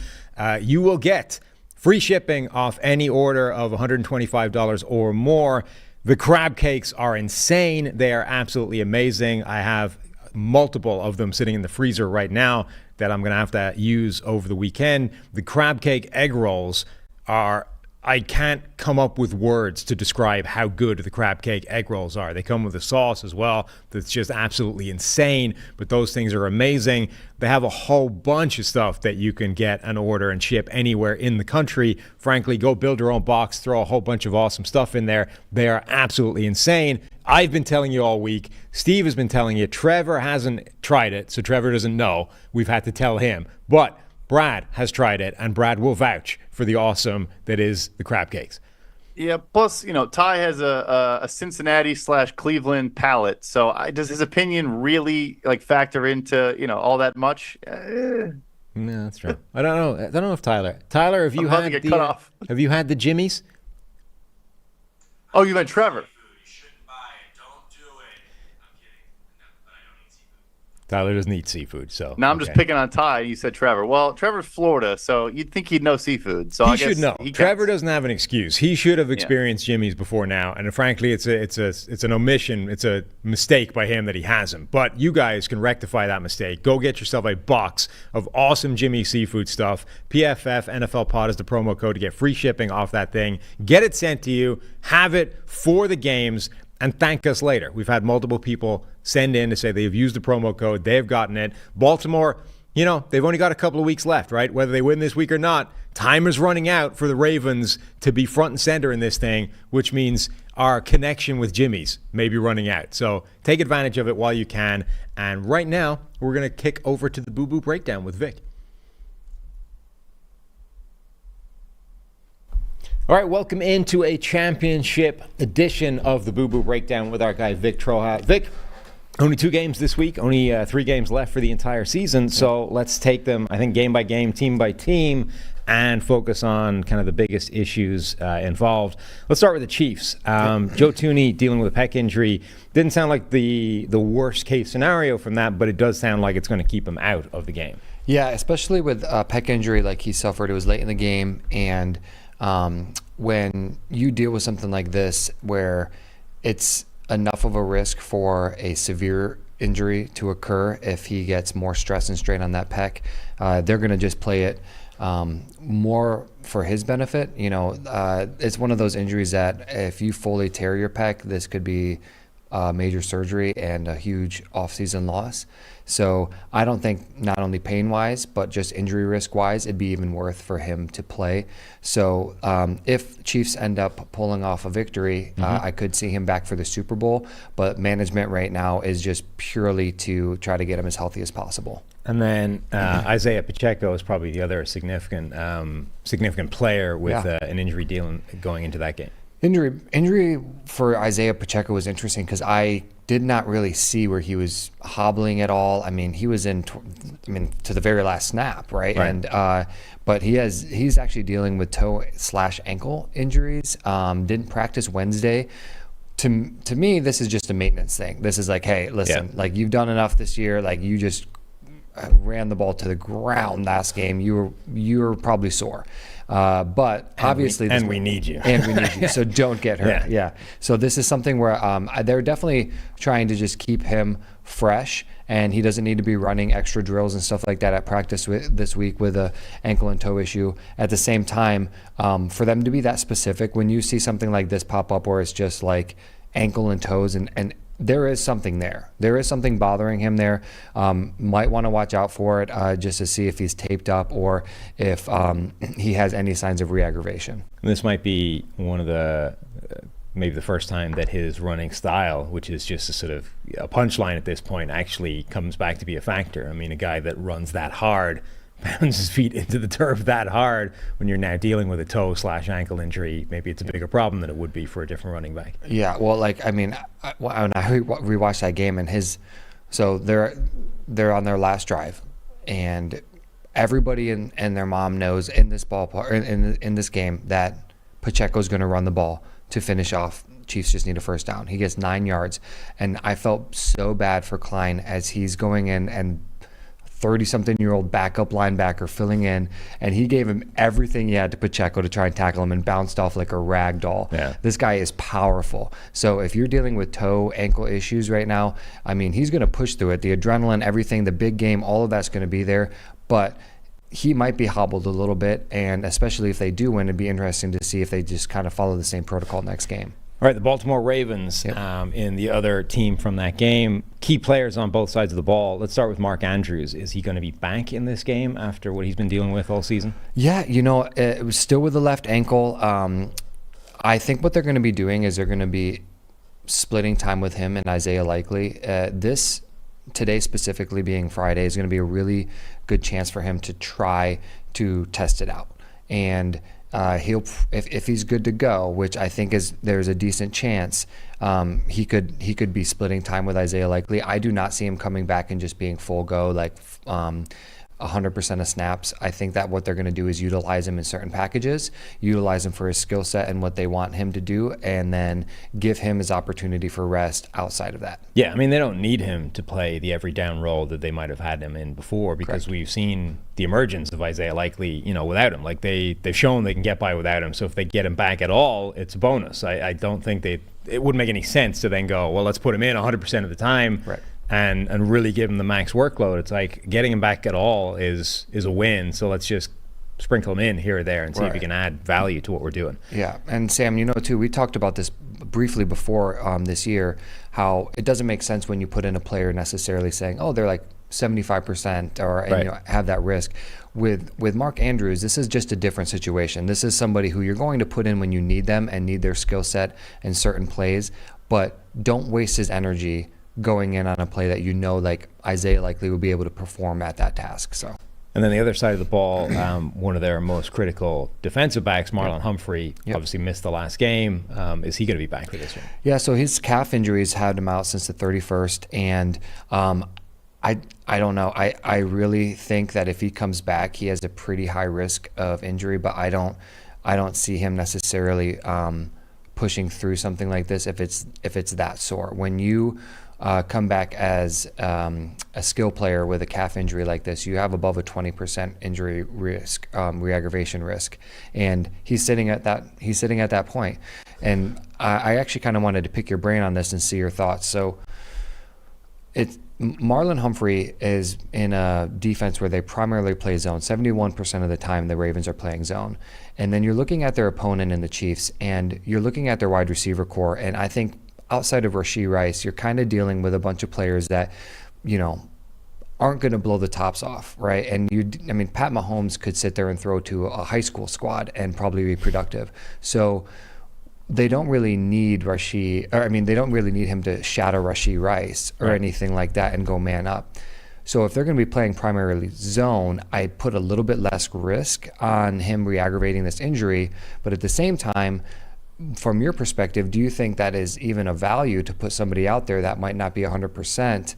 you will get free shipping off any order of $125 or more. The crab cakes are insane. They are absolutely amazing. I have multiple of them sitting in the freezer right now that I'm going to have to use over the weekend. The crab cake egg rolls are... I can't come up with words to describe how good the crab cake egg rolls are. They come with a sauce as well that's just absolutely insane, but those things are amazing. They have a whole bunch of stuff that you can get and order and ship anywhere in the country. Frankly, go build your own box, throw a whole bunch of awesome stuff in there. They are absolutely insane. I've been telling you all week. Steve has been telling you. Trevor hasn't tried it, so Trevor doesn't know. We've had to tell him. But Brad has tried it, and Brad will vouch for the awesome that is the crab cakes. Yeah, plus, Ty has a Cincinnati/Cleveland palate. So does his opinion really factor into, all that much? No, that's true. I don't know if Tyler, have you I'm about to get cut off. Have you had the Jimmy's? Oh, you meant Trevor. Tyler doesn't eat seafood, so. Now I'm just picking on Ty. You said Trevor. Well, Trevor's Florida, so you'd think he'd know seafood. So I guess should know. He Trevor doesn't have an excuse. He should have experienced Jimmy's before now, and frankly, it's an omission. It's a mistake by him that he hasn't. But you guys can rectify that mistake. Go get yourself a box of awesome Jimmy seafood stuff. PFF NFL Pod is the promo code to get free shipping off that thing. Get it sent to you. Have it for the games. And thank us later. We've had multiple people send in to say they've used the promo code. They've gotten it. Baltimore, they've only got a couple of weeks left, right? Whether they win this week or not, time is running out for the Ravens to be front and center in this thing, which means our connection with Jimmy's may be running out. So take advantage of it while you can. And right now, we're going to kick over to the Boo Boo Breakdown with Vic. All right, welcome into a championship edition of the Boo Boo Breakdown with our guy Vic Troha. Vic, only 2 games this week, only 3 games left for the entire season, so let's take them, I think, game by game, team by team, and focus on kind of the biggest issues involved. Let's start with the Chiefs. Joe Thuney dealing with a pec injury. Didn't sound like the worst case scenario from that, but it does sound like it's going to keep him out of the game. Yeah, especially with a pec injury like he suffered. It was late in the game, and when you deal with something like this where it's enough of a risk for a severe injury to occur if he gets more stress and strain on that pec, they're going to just play it more for his benefit. It's one of those injuries that if you fully tear your pec, this could be major surgery and a huge off-season loss. So I don't think not only pain-wise, but just injury risk-wise, it'd be even worth for him to play. So if Chiefs end up pulling off a victory, I could see him back for the Super Bowl. But management right now is just purely to try to get him as healthy as possible. And then Isaiah Pacheco is probably the other significant player with an injury deal going into that game. Injury for Isaiah Pacheco was interesting because I did not really see where he was hobbling at all. I mean, he was to the very last snap, right? And but he's actually dealing with toe/ankle injuries. Didn't practice Wednesday. To me, this is just a maintenance thing. This is like, hey, listen, you've done enough this year. You just ran the ball to the ground last game. You were probably sore. But obviously, we need you. And we need you. So don't get hurt. Yeah. So this is something where they're definitely trying to just keep him fresh, and he doesn't need to be running extra drills and stuff like that at practice this week with a ankle and toe issue. At the same time, for them to be that specific, when you see something like this pop up where it's just like ankle and toes and there is something there. There is something bothering him there. Might want to watch out for it just to see if he's taped up or if he has any signs of re-aggravation. This might be one of the maybe the first time that his running style, which is just a sort of a punchline at this point, actually comes back to be a factor. I mean, a guy that runs that hard, pounds his feet into the turf that hard, when you're now dealing with a toe/ankle injury, maybe it's a bigger problem than it would be for a different running back. Yeah, well, when I rewatched that game and so they're on their last drive, and everybody and their mom knows in this ballpark in this game that Pacheco's going to run the ball to finish off. Chiefs just need a first down. He gets 9 yards, and I felt so bad for Klein as he's going in and 30-something-year-old backup linebacker filling in, and he gave him everything he had to Pacheco to try and tackle him and bounced off like a rag doll. Yeah. This guy is powerful. So if you're dealing with toe, ankle issues right now, I mean, he's going to push through it. The adrenaline, everything, the big game, all of that's going to be there, but he might be hobbled a little bit, and especially if they do win, it'd be interesting to see if they just kind of follow the same protocol next game. All right, the Baltimore Ravens in the other team from that game. Key players on both sides of the ball. Let's start with Mark Andrews. Is he going to be back in this game after what he's been dealing with all season? Yeah, it was still with the left ankle. I think what they're going to be doing is they're going to be splitting time with him and Isaiah likely. This today specifically being Friday is going to be a really good chance for him to try to test it out. And he'll, if he's good to go, which I think there's a decent chance, he could be splitting time with Isaiah Likely. I do not see him coming back and just being full go, like 100% of snaps. I think that what they're going to do is utilize him in certain packages, utilize him for his skill set and what they want him to do, and then give him his opportunity for rest outside of that. Yeah, I mean, they don't need him to play the every down role that they might have had him in before, because Correct. we've seen the emergence of Isaiah Likely, without him. Like they've shown they can get by without him. So if they get him back at all, it's a bonus. I don't think it wouldn't make any sense to then go, well, let's put him in 100% of the time. Right. And really give him the max workload. It's like getting him back at all is a win. So let's just sprinkle him in here or there and see if he can add value to what we're doing. Yeah, and Sam, too, we talked about this briefly before this year, how it doesn't make sense when you put in a player necessarily saying, oh, they're like 75% or have that risk. With Mark Andrews, this is just a different situation. This is somebody who you're going to put in when you need them and need their skill set in certain plays, but don't waste his energy going in on a play that like Isaiah Likely will be able to perform at that task. So, and then the other side of the ball, one of their most critical defensive backs, Marlon Humphrey, obviously missed the last game. Is he going to be back for this one? Yeah, so his calf injuries had him out since the 31st, and I don't know. I really think that if he comes back, he has a pretty high risk of injury, but I don't see him necessarily pushing through something like this if it's that sore. When you come back as a skill player with a calf injury like this, you have above a 20% injury risk, re-aggravation risk, and he's sitting at that point. And I actually kind of wanted to pick your brain on this and see your thoughts. So Marlon Humphrey is in a defense where they primarily play zone. 71% of the time the Ravens are playing zone. And then you're looking at their opponent in the Chiefs, and you're looking at their wide receiver core, and I think outside of Rashee Rice, you're kind of dealing with a bunch of players that, aren't going to blow the tops off, right? And Pat Mahomes could sit there and throw to a high school squad and probably be productive. So they don't really need they don't really need him to shadow Rashee Rice or anything like that and go man up. So if they're going to be playing primarily zone, I put a little bit less risk on him re-aggravating this injury. But at the same time, from your perspective, do you think that is even a value to put somebody out there that might not be 100%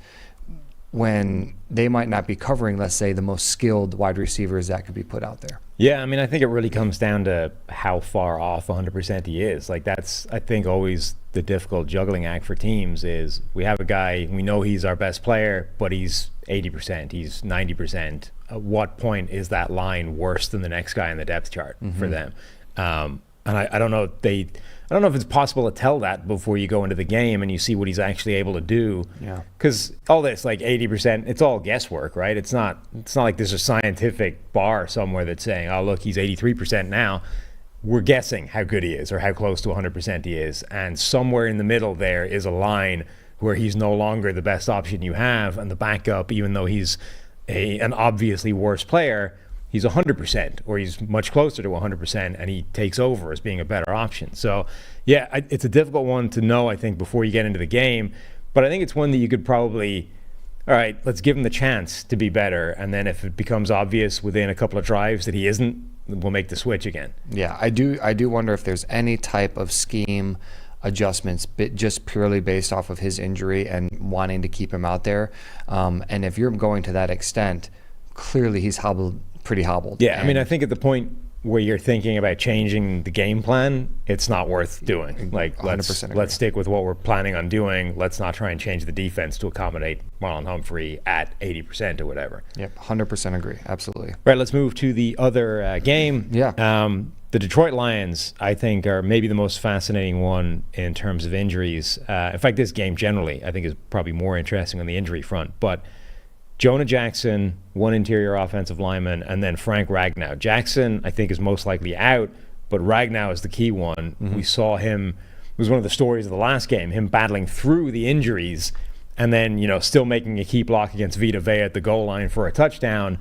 when they might not be covering, let's say, the most skilled wide receivers that could be put out there? Yeah, I think it really comes down to how far off 100% he is. Like that's, I think, always the difficult juggling act for teams is we have a guy, we know he's our best player, but he's 80%, he's 90%. At what point is that line worse than the next guy in the depth chart for them? And I don't know if it's possible to tell that before you go into the game and you see what he's actually able to do. Yeah. Because all this, like 80%, it's all guesswork, right? It's not like there's a scientific bar somewhere that's saying, oh, look, he's 83% now. We're guessing how good he is or how close to 100% he is. And somewhere in the middle there is a line where he's no longer the best option you have, and the backup, even though he's an obviously worse player, he's 100%, or he's much closer to 100%, and he takes over as being a better option. So, yeah, it's a difficult one to know, I think, before you get into the game. But I think it's one that you could probably, all right, let's give him the chance to be better. And then if it becomes obvious within a couple of drives that he isn't, we'll make the switch again. Yeah, I do wonder if there's any type of scheme adjustments just purely based off of his injury and wanting to keep him out there. And if you're going to that extent, clearly he's pretty hobbled. Yeah, I think at the point where you're thinking about changing the game plan, it's not worth doing. Like, let's stick with what we're planning on doing. Let's not try and change the defense to accommodate Marlon Humphrey at 80% or whatever. Yep, 100% agree. Absolutely. Right, let's move to the other game. Yeah. The Detroit Lions, I think, are maybe the most fascinating one in terms of injuries. In fact, this game generally, I think, is probably more interesting on the injury front. But Jonah Jackson, one interior offensive lineman, and then Frank Ragnow. Jackson, I think, is most likely out, but Ragnow is the key one. We saw him, it was one of the stories of the last game, him battling through the injuries and then, still making a key block against Vita Vea at the goal line for a touchdown.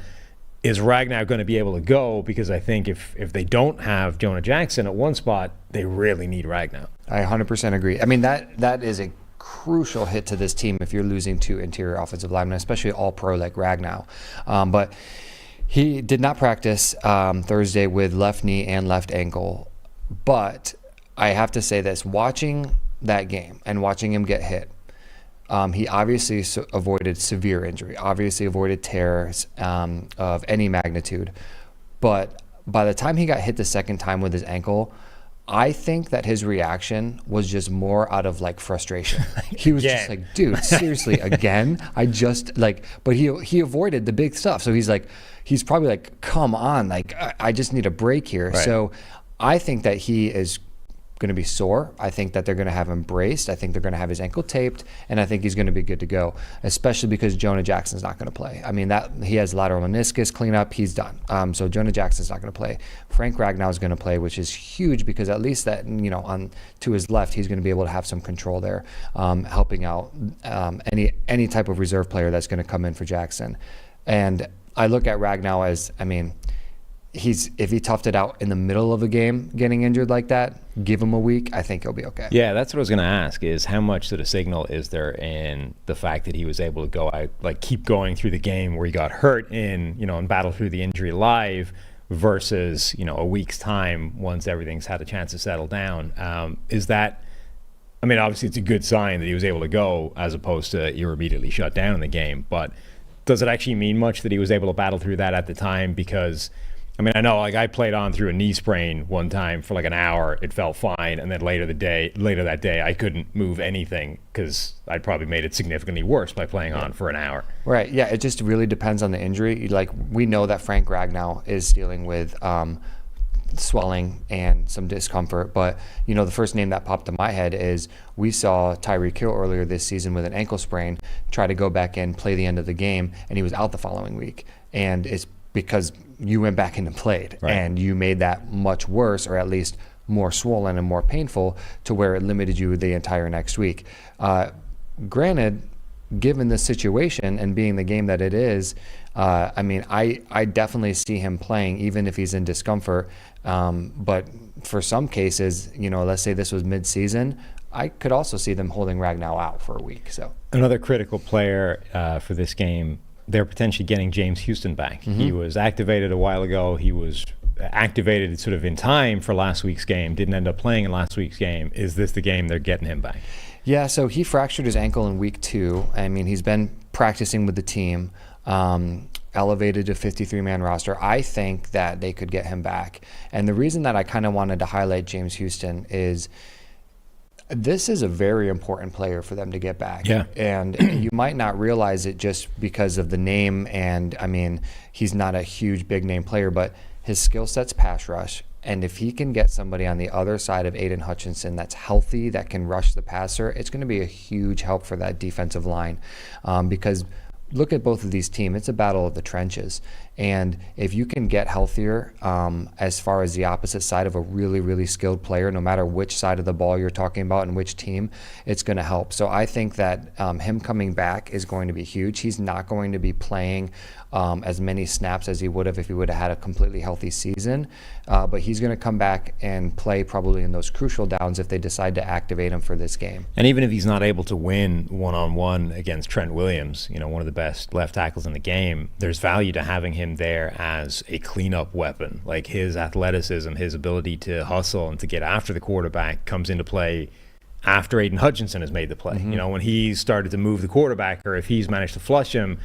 Is Ragnow going to be able to go? Because I think if they don't have Jonah Jackson at one spot, they really need Ragnow. I 100% agree. That is a crucial hit to this team if you're losing 2 interior offensive linemen, especially all pro like Ragnow. But he did not practice Thursday with left knee and left ankle. But I have to say this, watching that game and watching him get hit, he obviously avoided severe injury, obviously avoided tears of any magnitude. But by the time he got hit the second time with his ankle, I think that his reaction was just more out of like frustration. He was just like, dude, seriously, again? But he avoided the big stuff. So he's probably like, come on, like I just need a break here. Right. So I think that he is going to be sore. I think that they're going to have him braced. I think they're going to have his ankle taped, and I think he's going to be good to go, especially because Jonah Jackson's not going to play. I mean, that he has lateral meniscus cleanup. He's done. So Jonah Jackson's not going to play. Frank Ragnow is going to play, which is huge because at least that, on to his left, he's going to be able to have some control there, helping out any type of reserve player that's going to come in for Jackson. And I look at Ragnow as, if he toughed it out in the middle of a game getting injured like that, give him a week, I think he'll be okay. Yeah, that's what I was going to ask, is how much sort of signal is there in the fact that he was able to go out, like keep going through the game where he got hurt and battle through the injury live versus, a week's time once everything's had a chance to settle down. Is that, obviously it's a good sign that he was able to go as opposed to you're immediately shut down in the game, but does it actually mean much that he was able to battle through that at the time? Because I know, I played on through a knee sprain one time for like an hour. It felt fine, and then later that day, I couldn't move anything because I'd probably made it significantly worse by playing on for an hour. Right. Yeah. It just really depends on the injury. Like, we know that Frank Ragnow is dealing with swelling and some discomfort, but the first name that popped to my head is we saw Tyreek Hill earlier this season with an ankle sprain try to go back in, play the end of the game, and he was out the following week. And it's because you went back in and played, right, and you made that much worse, or at least more swollen and more painful, to where it limited you the entire next week. Granted, given the situation and being the game that it is, I definitely see him playing even if he's in discomfort. But for some cases, let's say this was mid-season, I could also see them holding Ragnow out for a week. So another critical player for this game, they're potentially getting James Houston back. Mm-hmm. He was activated a while ago. He was activated sort of in time for last week's game, didn't end up playing in last week's game. Is this the game they're getting him back? Yeah, so he fractured his ankle in week 2. He's been practicing with the team, elevated to 53-man roster. I think that they could get him back. And the reason that I kind of wanted to highlight James Houston is this is a very important player for them to get back. Yeah. And you might not realize it just because of the name, and he's not a huge big name player, but his skill set's pass rush. And if he can get somebody on the other side of Aiden Hutchinson that's healthy, that can rush the passer, it's going to be a huge help for that defensive line. Because look at both of these teams. It's a battle of the trenches. And if you can get healthier as far as the opposite side of a really, really skilled player, no matter which side of the ball you're talking about and which team, it's going to help. So I think that him coming back is going to be huge. He's not going to be playing as many snaps as he would have if he would have had a completely healthy season. But he's going to come back and play probably in those crucial downs if they decide to activate him for this game. And even if he's not able to win one-on-one against Trent Williams, one of the best left tackles in the game, there's value to having him there as a cleanup weapon. Like, his athleticism, his ability to hustle and to get after the quarterback comes into play after Aiden Hutchinson has made the play. Mm-hmm. When he's started to move the quarterback, or if he's managed to flush him,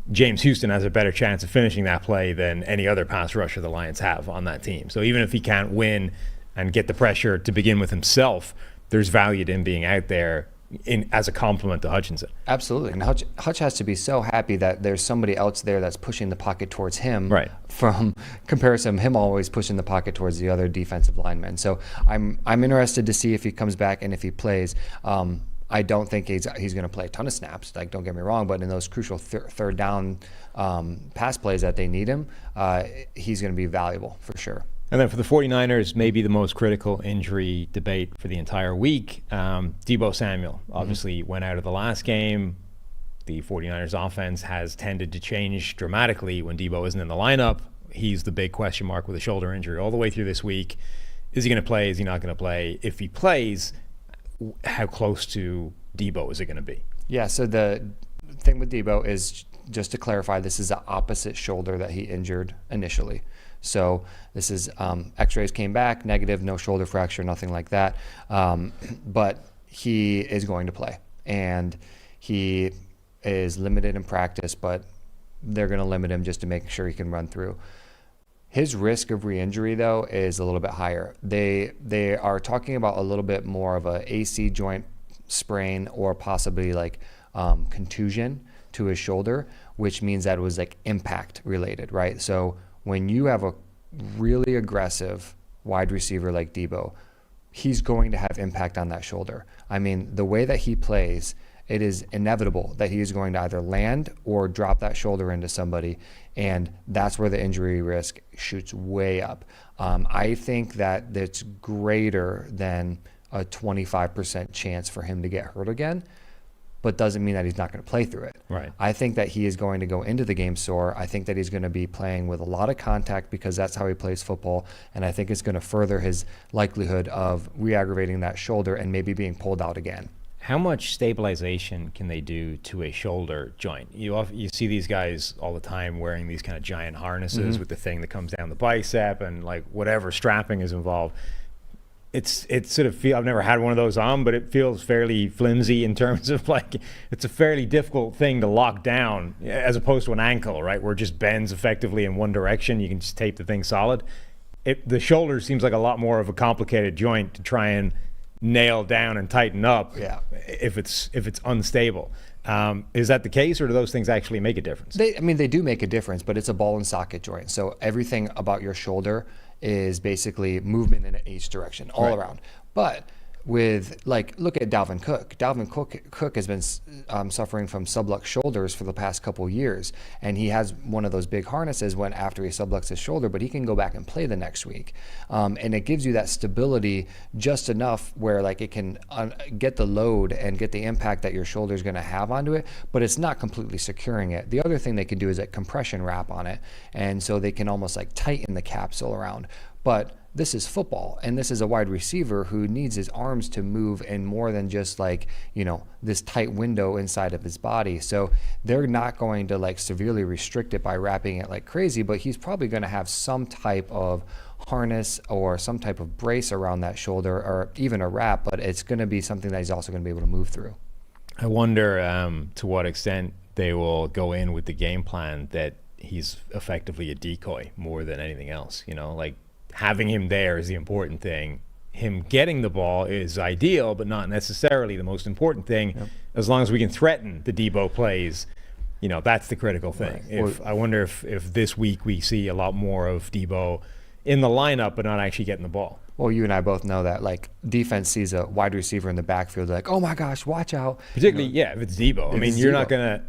James Houston has a better chance of finishing that play than any other pass rusher the Lions have on that team. So even if he can't win and get the pressure to begin with himself, there's value to him being out there as a compliment to Hutchinson. Absolutely. And Hutch has to be so happy that there's somebody else there that's pushing the pocket towards him, right, from comparison him always pushing the pocket towards the other defensive linemen. So I'm interested to see if he comes back and if he plays. I don't think he's going to play a ton of snaps, like, don't get me wrong, but in those crucial third down pass plays that they need him, he's going to be valuable for sure. And then for the 49ers, maybe the most critical injury debate for the entire week, Deebo Samuel obviously went out of the last game. The 49ers offense has tended to change dramatically when Deebo isn't in the lineup. He's the big question mark with a shoulder injury all the way through this week. Is he going to play? Is he not going to play? If he plays, how close to Debo is it going to be? Yeah, so the thing with Debo is, just to clarify, this is the opposite shoulder that he injured initially. So this is x-rays came back, negative, no shoulder fracture, nothing like that. But he is going to play. And he is limited in practice, but they're going to limit him just to make sure he can run through. His risk of re-injury, though, is a little bit higher. They are talking about a little bit more of a AC joint sprain or possibly like contusion to his shoulder, which means that it was like impact related, right? So when you have a really aggressive wide receiver like Debo, he's going to have impact on that shoulder. I mean, the way that he plays, it is inevitable that he is going to either land or drop that shoulder into somebody, and that's where the injury risk shoots way up. I think that it's greater than a 25% chance for him to get hurt again, but doesn't mean that he's not going to play through it. Right. I think that he is going to go into the game sore. I think that he's going to be playing with a lot of contact because that's how he plays football, and I think it's going to further his likelihood of re-aggravating that shoulder and maybe being pulled out again. How much stabilization can they do to a shoulder joint? You see these guys all the time wearing these kind of giant harnesses with the thing that comes down the bicep and like whatever strapping is involved. It's sort of I've never had one of those on, but it feels fairly flimsy in terms of like it's a fairly difficult thing to lock down as opposed to an ankle, right, where it just bends effectively in one direction. You can just tape the thing solid. The shoulder seems like a lot more of a complicated joint to try and nail down and tighten up. Yeah. If it's unstable. Is that the case, or do those things actually make a difference? They do make a difference, but it's a ball and socket joint. So everything about your shoulder is basically movement in each direction, all around. But with, like, look at Dalvin Cook. Dalvin Cook has been suffering from sublux shoulders for the past couple years, and he has one of those big harnesses when after he subluxes his shoulder, but he can go back and play the next week. And it gives you that stability just enough where like it can get the load and get the impact that your shoulder is going to have onto it, but it's not completely securing it. The other thing they can do is a compression wrap on it, and so they can almost like tighten the capsule around. But this is football, and this is a wide receiver who needs his arms to move in more than just like, this tight window inside of his body. So they're not going to like severely restrict it by wrapping it like crazy, but he's probably going to have some type of harness or some type of brace around that shoulder, or even a wrap, but it's going to be something that he's also going to be able to move through. I wonder to what extent they will go in with the game plan that he's effectively a decoy more than anything else, like having him there is the important thing. Him getting the ball is ideal, but not necessarily the most important thing. Yep. As long as we can threaten the Debo plays, that's the critical thing. Right. I wonder if this week we see a lot more of Debo in the lineup, but not actually getting the ball. Well, you and I both know that, like, defense sees a wide receiver in the backfield, like, oh my gosh, watch out. Particularly, if it's Debo. I mean, you're not going to,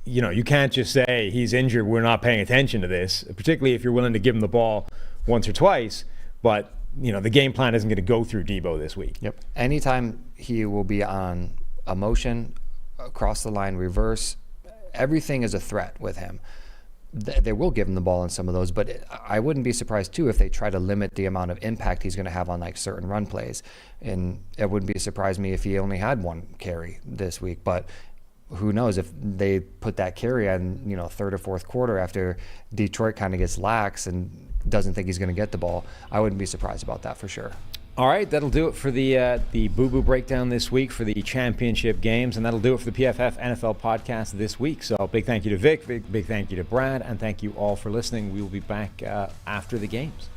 you can't just say he's injured, we're not paying attention to this, particularly if you're willing to give him the ball once or twice, but the game plan isn't going to go through Debo this week. Yep. Anytime he will be on a motion, across the line, reverse, everything is a threat with him. They will give him the ball in some of those, but I wouldn't be surprised too if they try to limit the amount of impact he's going to have on like certain run plays. And it wouldn't be surprised me if he only had one carry this week, but who knows if they put that carry on, third or fourth quarter after Detroit kind of gets lax and doesn't think he's going to get the ball. I wouldn't be surprised about that for sure. All right, that'll do it for the Boo-Boo Breakdown this week for the championship games, and that'll do it for the PFF NFL podcast this week. So big thank you to Vic, big thank you to Brad, and thank you all for listening. We will be back after the games.